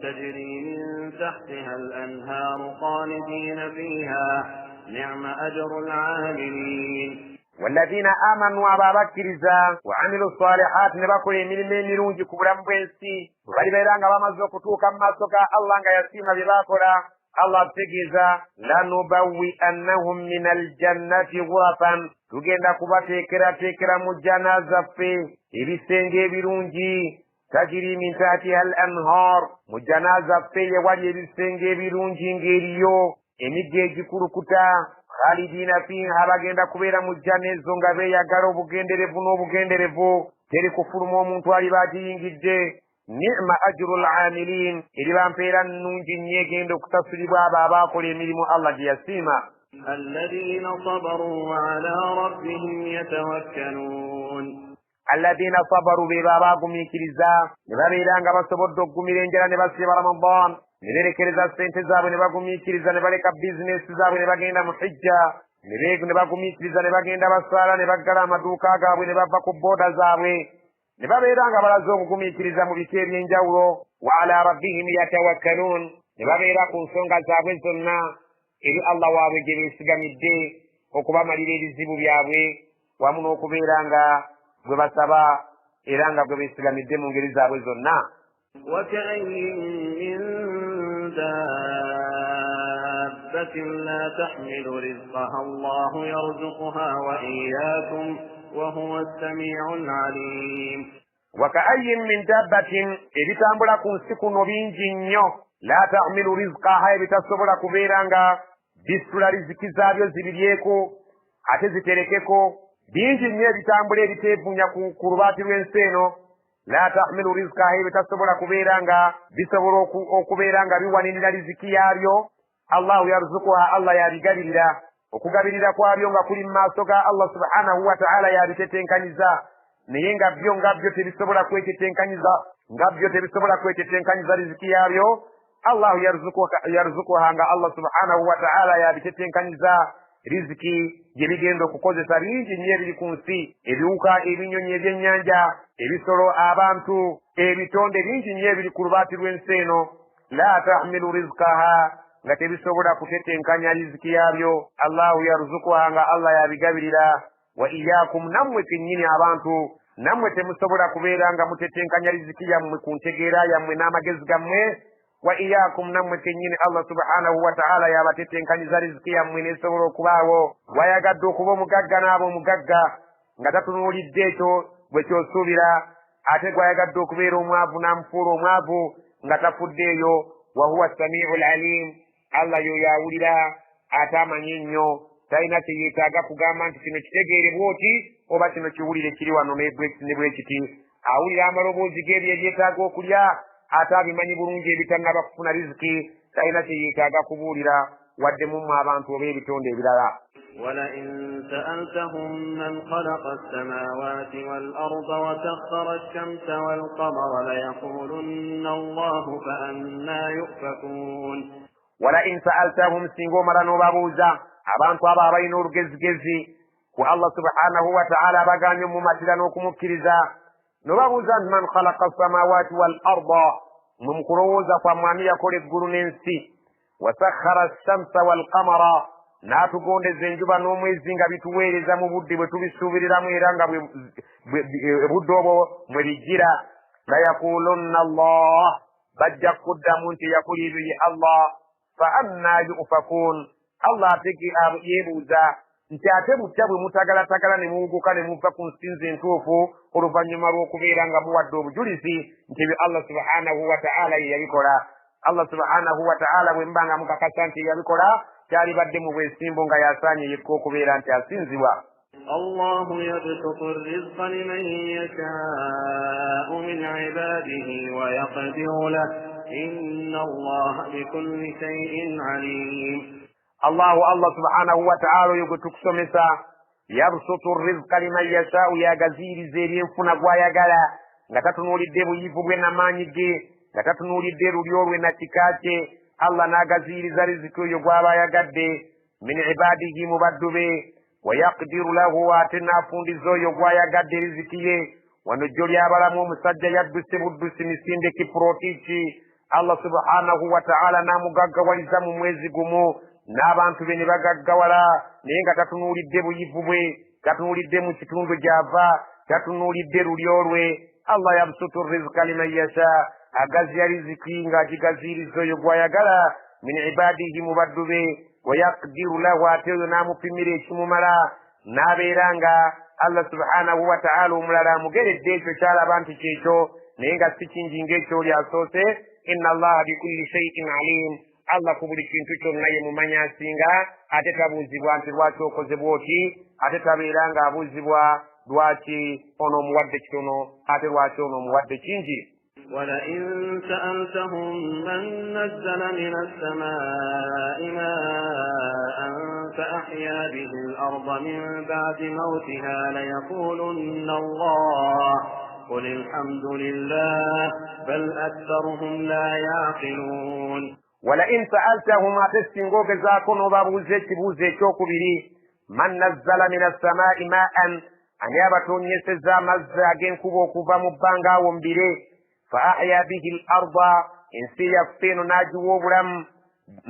تجري من تحتها الأنهار خالدين فيها نعم أجر العاملين. والذين آمنوا أبابكرزا وعملوا الصالحات نبقوا من ميرونجي كبرام بنسي غالبا بمزو كتوكا مسوكا الله يسيما بباكرا Allah tegeeza lanubawi'annahum min aljannati ghurafan tugenda kubateekera mu jjana zaffe ebisenge ebirungi tajiri min tahtiha al anhar mu jjana zaffe ewali ebisenge ebirungi ng'eriyo emigga egikulukuta khalidina fiha bagenda kubeera mu jjana ezo nga beeyagala obugenderevu n'obugenderevu teri kufuluma omuntu aliba agiyingidde. ni'ma ajrul amilin eriba mpeera nnungi nnyo egenda okusasulibwa abo abaakola emirimu Allah gye yasiima. alladhina sabaru wa ala rabbihim yatawakkalun alladhina sabaru be baabagumiikiriza ne babeera nga basobodde okugumira enjala ne basiba Ramadan ne berekereza ssente zaabwe ne bagumiikiriza ne baleka bizinesi zaabwe ne bagenda mu hijja ne bagumiikiriza ne bagenda basaala ne baggala amaduuka gaabwe ne bava ku booda zaabwe ne babeera nga balaze okugumiikiriza mu bika ebyenjawulo. wa ala rabbihim yatawakkalun ne babeera ku nsonga zaabwe zonna eri Allah waabwe gye beesigamidde okubamalira ebizibu byabwe wamu n'okubeera nga gwe basaba era nga gwe beesigamidde mu ngeri zaabwe zonna. وكأين من دابة لا تحمل رزقها الله يرزقها وإياكم وهو السميع العليم. وكأي من دابة ebitambula ku nsi kuno bingi nnyo la tahmilu rizqaha ebitasobola kubeera nga bisula riziki zaabyo zibiryeko ate ziterekeko bingi nnyo ebitambula ebiteevunya ku lubaati lw'ensi eno la tahmilu rizqaha ebitasobola kubeera nga bisobola okubeera nga biwaninira riziki yaabyo. Allahu yarzuquha Allah yabigabirira okugabirira kwabyo nga kuli mu maaso ga Allah subhanahu wa ta'ala yabitetenkanyiza naye nga byo tebisobola kwetetenkanyiza riziki yaabyo. Allahu yarzuquha nga Allah subhanahu wa ta'ala yabitetenkanyiza riziki gye bigenda okukozesa bingi nnyo ebiri ku nsi ebiwuka ebinyonyi ebyennyanja ebisolo abantu ebitonde bingi nnyo ebiri ku lubaati lw'ensi eno la tahmilu rizqaha nga tebisobola kutetenkanya riziki yaabyo. Allahu yarzuquha nga Allah yabigabirira. wa iyyakum nammwe kennyini abantu nammwe temusobola kubeera nga mutetenkanya riziki yammwe ku ntegeera yammwe n'amagezi gammwe. wa iyyakum nammwe kennyini Allah subhanahu wa ta'ala yabatetenkanyiza riziki yammwe nesobola okubaawo. wayagadde okuba omugagga n'aba omugagga nga tatunuulidde ekyo bwe kyosuubira ate gwayagadde okubeera omwavu n'amufuula omwavu nga tafuddeeyo. wa huwa samii'ul alim Allah yo yawulira ate amanyi ennyo talina kye yeetaaga kugamba nti kino kitegeere bw'oti oba kino kiwulire kiri wano ne bwe kiti. awulira amaloboozi g'ebyo ebyetaaga okulya ate abimanyi bulungi ebitannaba kufuna riziki talina kye yeetaaga kubuulira wadde mummwe abantu oba ebitonde ebirala. ولئن سألتهم من خلق السماوات والأرض وسخر الشمس والقمر ليقولن الله فأنى يؤفكون. ولئن سألتهم سنغو مرانو بابوزا abantu abo abalina olugezigezi ku Allah subhanahu wa ta'ala baganye mumatira n'okumukkiriza nobabuuza nti man khalaqa samawati wal arda mu kulowooza kwa mwami yakola eggulu n'ensi wasakhara shamsa wal qamara n'atugondeza enjuba n'omwezi nga bituweereza mu budde bwe tubisuubiriramu era nga budde obwo mwe bijjira layakulunna Allah bajja kuddamu nti yakuliibye Allah fa anna yufakun Allah atege yeebuuza nti ate butya bwe mutagalatagala ne muwuguka ne muva ku nsinzi entuufu oluvannyuma lw'okubeera nga muwadde obujulizi nti bye Allah subhanahu wa ta'ala ye yabikola. Allah subhanahu wa ta'ala bwe mba nga mukakasa nti yabikola kyalibadde mu bwesimbu nga yasaanye yekka okubeera nti asinzibwa. الله يبسط الرزق لمن يشاء من عباده ويقدر له إن الله بكل شيء عليم. الله سبحانه وتعالى يقول يبسط الرزق لمن يشاء يا غزير زيرين فنا gwayagala nga tatunulidde buyivu bwe n'amaanyi ge nga tatunulidde lulyo lwe na kika kye. Allah n'agaziriza riziki oyo gw'aba ayagadde min ibadihi mu baddu be wayaqdiru lahu ate n'afundiza oyo gw'ayagadde riziki ye. Wano jjo lyabalamu omusajja yadduse buddusi misinde kiprotiki. Allah subhanahu wa ta'ala n'amugaggawaliza mu mwezi gumu n'abantu be ne bagaggawala naye nga tatunulidde buyivu bwe tatunulidde mu kitundu gy'ava tatunulidde lulyo lwe. Allah yabsutu rizqa liman yasha agazya riziki ng'agigaziriza oyo gw'ayagala min ibadihi mu baddu be wayaqdiru lahu ate oyo n'amupimira ekimumala n'abeera nga Allah subhanahu wa ta'ala omulala amugeredde ekyo kyalaba nti kyekyo naye nga si kingi ng'ekyoli asoose. Inna Allaha bikulli shay'in alim. Allah ku buli kintu kyonna ye mumanyi asinga ate tabuuzibwa nti lwaki okoze bw'oti ate tabeera ng'abuuzibwa lwaki ono omuwadde kitono ate lwaki ono omuwadde kingi. ولئن سألتهم من نزل من السماء ماء فأحيا به الأرض من بعد موتها ليقولن الله قل الحمد لله بل أكثرهم لا يعقلون. ولئن سألتهم أتستنقوك زاكون وبابوزيك بوزيك وكبري من نزل من السماء ماء أن يبتون يسزا مزاقين كبو كبا مبانغا ومبري فأحيا به الأرض إن سيفين ناجو برم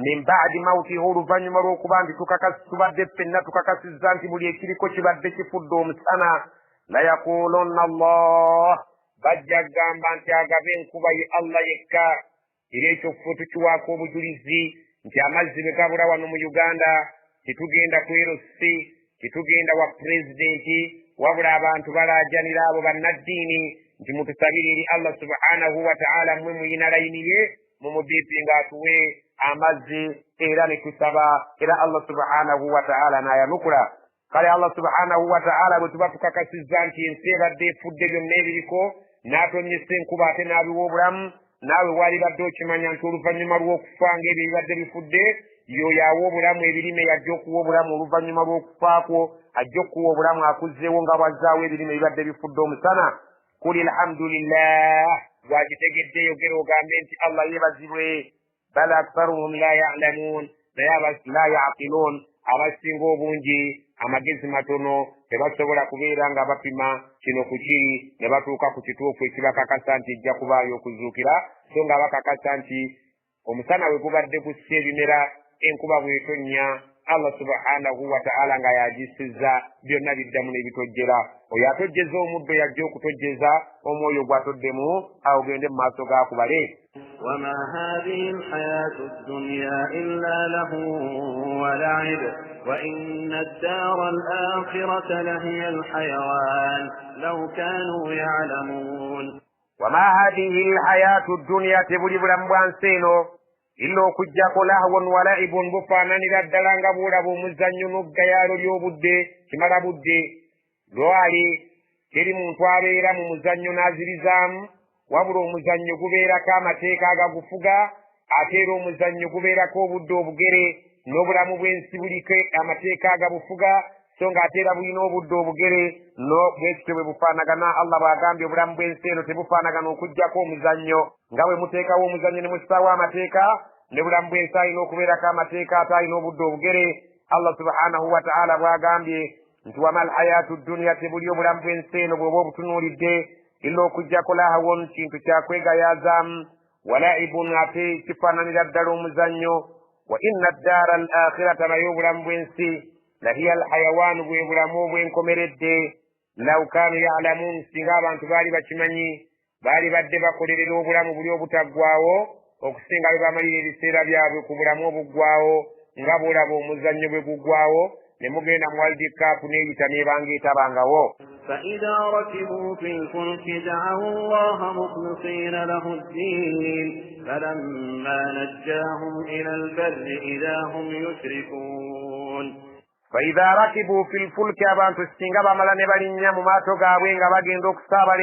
من بعد موته هولفان مروك باندي تكاكس تبادي فينا تكاكس الزانتي بولي كيريكو تبادي فدوم سنة لا يقولون الله بجاق بانتي أغابين كباي الله يكا إليشو فتوكوا بجوليزي nti amazzi begabula wano mu Uganda titugenda kwerosi titugenda wa pulezidenti wabula abantu balaajanira abo bannaddiini nti mutusabire eri Allah subhanahu wa ta'ala mmwe muyina layini ye mumubiipi ng'atuwe amazzi era ne tusaba era Allah subhanahu wa ta'ala n'ayanukula. Kale Allah subhanahu wa ta'ala bwe tuba tukakasizza nti ensi ebadde efudde byonna ebiriko n'atonyesa enkuba ate n'abiwa obulamu naawe walibadde okimanya nti oluvannyuma lw'okufa ng'ebyo ebibadde bifudde y'oyo awa obulamu ebirime yajja okuwa obulamu oluvannyuma lw'okufaakwo ajja okuwa obulamu akuzzeewo nga bwazzaawo ebirime ebibadde bifudde omusana. Kuli alhamdulillah bwakitegedde yogera ogambe nti Allah yeebazibwe bal aktharuhum la ya'lamuun naye la ya'qiluun abasinga obungi amagezi matono tebasobola kubeera nga bapima kino ku kiri ne batuuka ku kituufu ekibakakasa nti ejja kubaayo okuzuukira so nga bakakasa nti omusana bwe gubadde kussa ebimera enkuba bw'etonnya Allah subhanahu wa ta'ala nga yagisiza byonna biddamu n'ebitojjera oyo atojjeza omuddo yajja okutojjeza omwoyo gw'atoddemu awogende mu maaso gaakubale. وما هذه الحياة الدنيا إلا له ولعب وإن الدار الآخرة لهي الحيوان لو كانوا يعلمون. وما هذه الحياة الدنيا تبلي بلمبان سينو إلا كجاك لهو ولعب بفاناني ردلانغ بولابو مزانيو نبغيارو ليوبودي كمارا بودي لوالي كريم توابيرا مزانيو نازلزام wabula omuzannyo gubeerako amateeka agagufuga ate era omuzannyo gubeerako obudde obugere n'obulamu bw'ensi buliko amateeka agabufuga so ng'ate era bulina obudde obugere bwekityo bwe bufaanagana. Allah bw'agambye obulamu bw'ensi eno tebufaanagana okuggyako omuzannyo nga bwe muteekawo omuzannyo ne musitaawo amateeka ne bulamu bw'ensi alina okubeerako amateeka ate alina obudde obugere. Allah subhanahu wa ta'ala bw'agambye nti wamal hayatu dunya tebuli obulamu bw'ensi eno bw'oba obutunuulidde illa okuggyako lahawon kintu kyakwegayaazamu walaibun ate kifaananira ddala omuzannyo wa inna addaara al akhirata naye obulamu bw'ensi lahiya al hayawaanu bwe bulamu obwenkomeredde law kaanu ya'lamuun singa abantu baali bakimanyi baali badde bakolerera obulamu buli obutaggwaawo okusinga bwe bamalira ebiseera byabwe ku bulamu obuggwaawo nga bw'olaba omuzannyo bwe guggwaawo ne mugenda mu World Cup n'eyita n'ebanga etabangawo. فإذا ركبوا في الفلك دعوا الله مخلصين له الدين فلما نجاهم إلى البر إذا هم يشركون. فإذا ركبوا في الفلك abantu singa bamala ne balinnya mu maato gaabwe nga bagenda okusaabala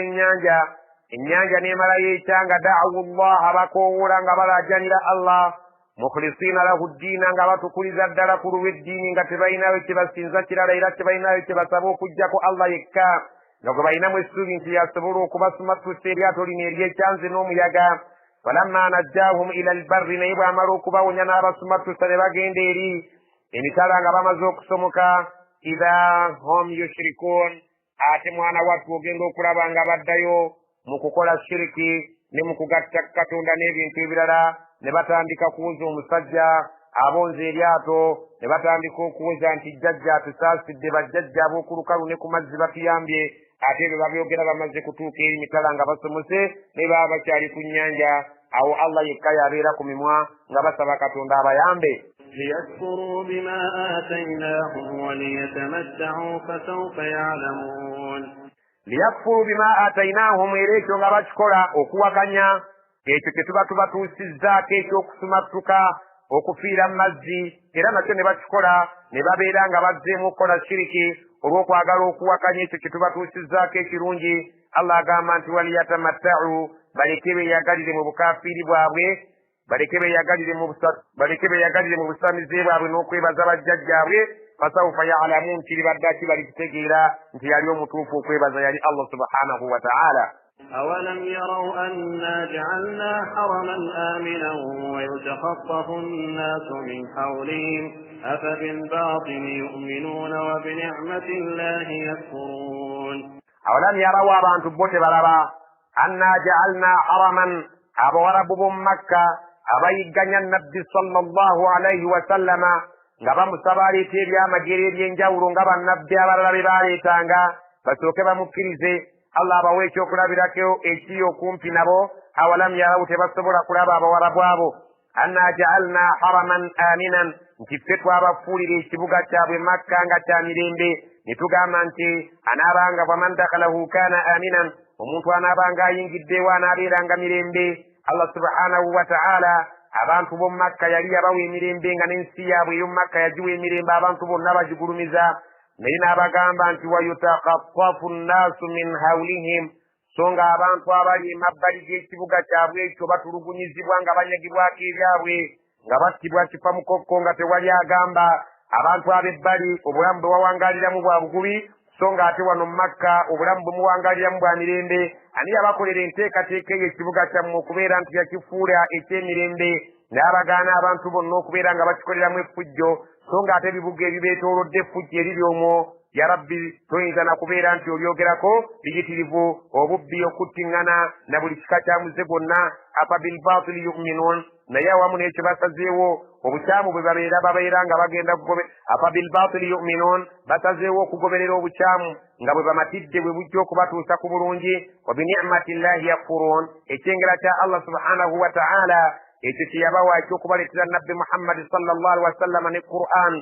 ennyanja n'emala yeekyanga da'awu llaha bakoowoola nga balaajanira Allah mukhlisina lahu ddiina nga batukuliza ddala ku lw'eddiini nga tebalinayo kye basinza kirala era tebalinayo kye basaba okuggyako Allah yekka nga gwe balinamu essuubi nti yasobola okubasumatusa eryato lino ery'ekyanze n'omuyaga. falamma najjaahum ila albarri naye bw'amala okubawonya n'abasumatusa ne bagenda eri emitala nga bamaze okusomoka idha hum yushrikuun ate mwana wattu ogenda okulaba nga baddayo mu kukola shiriki ne mu kugatta Katonda n'ebintu ebirala ne batandika kuwoza omusajja abonze eryato ne batandika okuwoza nti jjajja atusaasidde bajjajja ab'okulukalu ne ku mazzi batuyambye ate ebyo babyogera bamaze kutuuka eri mitala nga basomose ne baba bakyali ku nnyanja awo Allah yekka yabeera ku mimwa nga basaba Katonda abayambe. ليكفروا بما آتيناهم وليتمتعوا فسوف يعلمون. ليكفروا بما آتيناهم era ekyo nga bakikola okuwakanya ekyo kye tuba tubatuusizzaako ekyokusumatuka okufiira mu mazzi era nakyo ne bakikola ne babeera nga bazzeemu okukola shiriki olw'okwagala okuwakanya ekyo kye tubatuusizzaako ekirungi. Allah agamba nti waliyatamatta'u baleke beeyagalire mu bukafiiri bwabwe baleke beeyagalire mu busamize bwabwe n'okwebaza bajjajjaabwe fasawfa ya'lamuun kiribadda kibalitegeera nti yali omutuufu okwebaza yali Allah subhanahu wa ta'ala. أولم يروا أنا جعلنا حرما آمنا ويتخطف الناس من حولهم أفبالباطل يؤمنون وبنعمة الله يكفرون. أولم يروا abantu bote balaba أنا جعلنا حرما abawarabu b'omu Makka abayigganya Nabbi sallallahu alayhi wa sallama nga bamusaba aleeta ebyamagero eby'enjawulo nga bannabbi abalala be baaleetanga basooke bamukkirize Allah abawa ekyokulabirako ekiri okumpi nabo. awalam yarawu tebasobola kulaba abawarabu abo anna ja'alna haraman aminan nti ffe twabafuulira ekibuga kyabwe Makka nga kya mirembe ne tugamba nti anaabanga faman dakhalahu kana aminan omuntu anaabanga ayingiddewo anaabeeranga mirembe. Allah subhanahu wa ta'ala abantu b'omu Makka yali yabawa emirembe nga n'ensi yaabwe ey'omu Makka yagiwa emirembe abantu bonna bagigulumiza naye n'abagamba nti wayutakaffafu nnaasu min hawlihim so nga abantu abali emabbali g'ekibuga kyabwe ekyo batulugunyizibwa nga banyagibwako ebyabwe nga battibwa kifa mukokko nga tewali agamba abantu ab'ebbali obulamu bwe wawangaliramu bwa bugubi so nga ate wano mu Makka obulamu bwe muwangaliramu bwa mirembe. ani yabakolera enteekateeka eyo ekibuga kyammwe okubeera nti yakifuula eky'emirembe n'abagaana abantu bonna okubeera nga bakikoleramu effujjo so nga ate ebibuga ebibeetoolodde effujjo eriri omwo ya rabbi toyinza na kubeera nti olyogerako biyitirivu obubbi okuttiŋŋana na buli kika kya muze gwonna. afa bilbaatili yuminuun naye awamu n'ekyo basazeewo obukyamu bwe babeera nga bagenda kugobe afa bilbaatili yuminuun basazeewo okugoberera obukyamu nga bwe bamatidde bwe bujja okubatuusa ku bulungi. wa binicmati llahi yakfuruun ekyengera kya Allah subhanahu wa ta'ala ekyo kye yabawa ekyokubaleetera nabbi Muhammad sallallahu alaihi wasallam ne Qur'an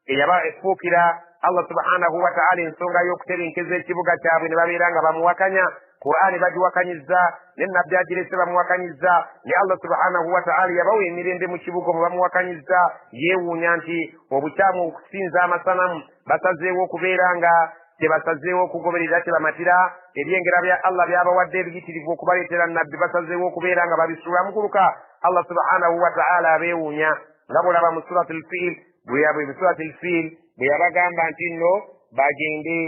eyaba efuukira Allah subhanahu wa ta'ala ensonga y'okutebenkeza ekibuga kyabwe ne babeera nga bamuwakanya. Qur'ani bagiwakanyizza ne nabbi agirese bamuwakanyizza ne Allah subhanahu wa ta'ala yabawa emirembe mu kibuga mwe bamuwakanyizza yeewuunya nti obukyamu okusinza amasanamu basazeewo okubeera nga tebasazeewo okugoberera tebamatira ebyengera bya Allah byabawadde ebiyitirivu okubaleetera nabbi basazeewo okubeera nga babisuula mukuluka. Allah subhanahu wa ta'ala abeewuunya nga bw'olaba mu suratul fiil bwe yabagamba nti nno bagende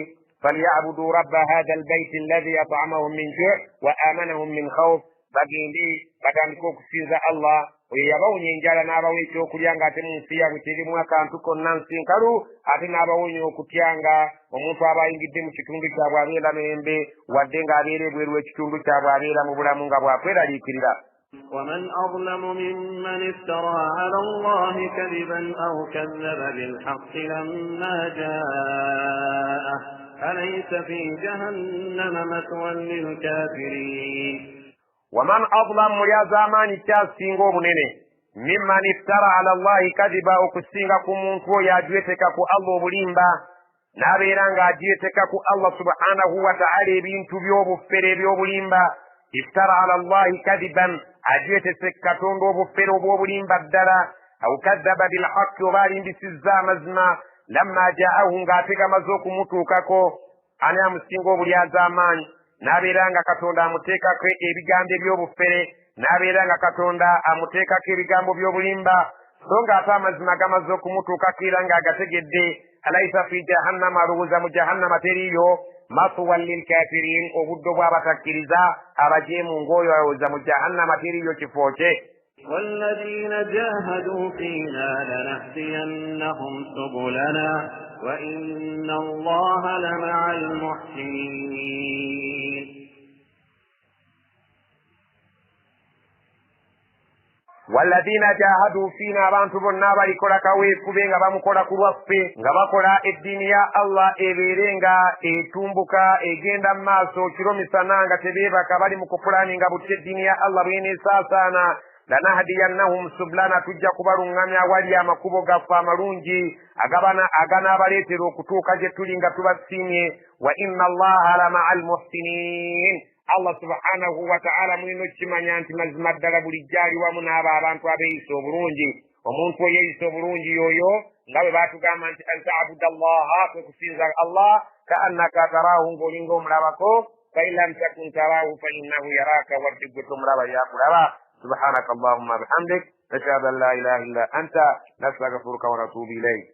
falyabudu rabba hadha albayti alladhi at'amahum min ju' wa amanahum min khawf bagende batandika okusinza Allah oyo yabawonya enjala n'abawa ekyokulya ng'ate mu nsi yaabwe terimu akantu konna nsi nkalu ate n'abawonya okutyanga omuntu aba ayingidde mu kitundu kyabwe abeera mirembe wadde ng'abeera ebweru w'ekitundu kyabwe abeera mu bulamu nga bwakweraliikirira. ومن أظلم ممن افترى على الله كذبا أو كذب بالحق لما جاءه أليس في جهنم مثوى للكافرين ومن أظلم يا زمان كاسينغو منيني ممن افترى على الله كذبا okusinga ku muntu oyo ajweteka ku Allah obulimba n'abeera ng'ajweteka ku Allah subhanahu wa ta'ala ebintu by'obufere eby'obulimba iftara ala Allahi kadiban ajwetese katonda obufere obw'obulimba ddala aw kadhaba bilhaqqi oba alimbisizza amazima lamma ja'ahu ng'ate gamaze okumutuukako ani amusinga obulyaza amaanyi n'abeera nga katonda amuteekako ebigambo eby'obufere n'abeera nga katonda amuteekako ebigambo by'obulimba so ng'ate amazima gamaze okumutuukako era ng'agategedde alaysa fi jahannama alowooza mu jahannama teriyo maswan lilkafirin obuddo bw'abatakkiriza abajeemu ng'oyo alowooza mu jahannama teriyo kifo kye والذين جاهدوا فينا لنهدينهم سبلنا وإن الله لمع المحسنين والذين جاهدوا فينا abantu bonna balikola kaweefube nga bamukola ku lwaffe nga bakola eddiini ya Allah ebeere nga etumbuka egenda mu maaso kiro misana nga tebeebaka bali mu kupulaaninga buti eddiini ya Allah bweneesaasaana lanahdiyannahum sublana tujja kubalungamya wali amakubo gaffe amalungi aganaabaleetera okutuuka gye tuli nga tubasiimye wa inna allaha lama'a almuhsinin Allah subhanahu wa ta'ala mulina okukimanya nti mazima ddala bulijjo ali wamu n'abo abantu abeeyisa obulungi omuntu oyeeyisa obulungi yoyo nga bwe baatugamba nti an ta'buda allaha kwe kusinza Allah ka annaka taraahu ng'olinga omulabako fa in lam takun taraahu fa innahu yaraaka wadde gwe tomulaba yakulaba سبحانك اللهم وبحمدك نشهد أن لا إله إلا أنت نستغفرك ونتوب إليك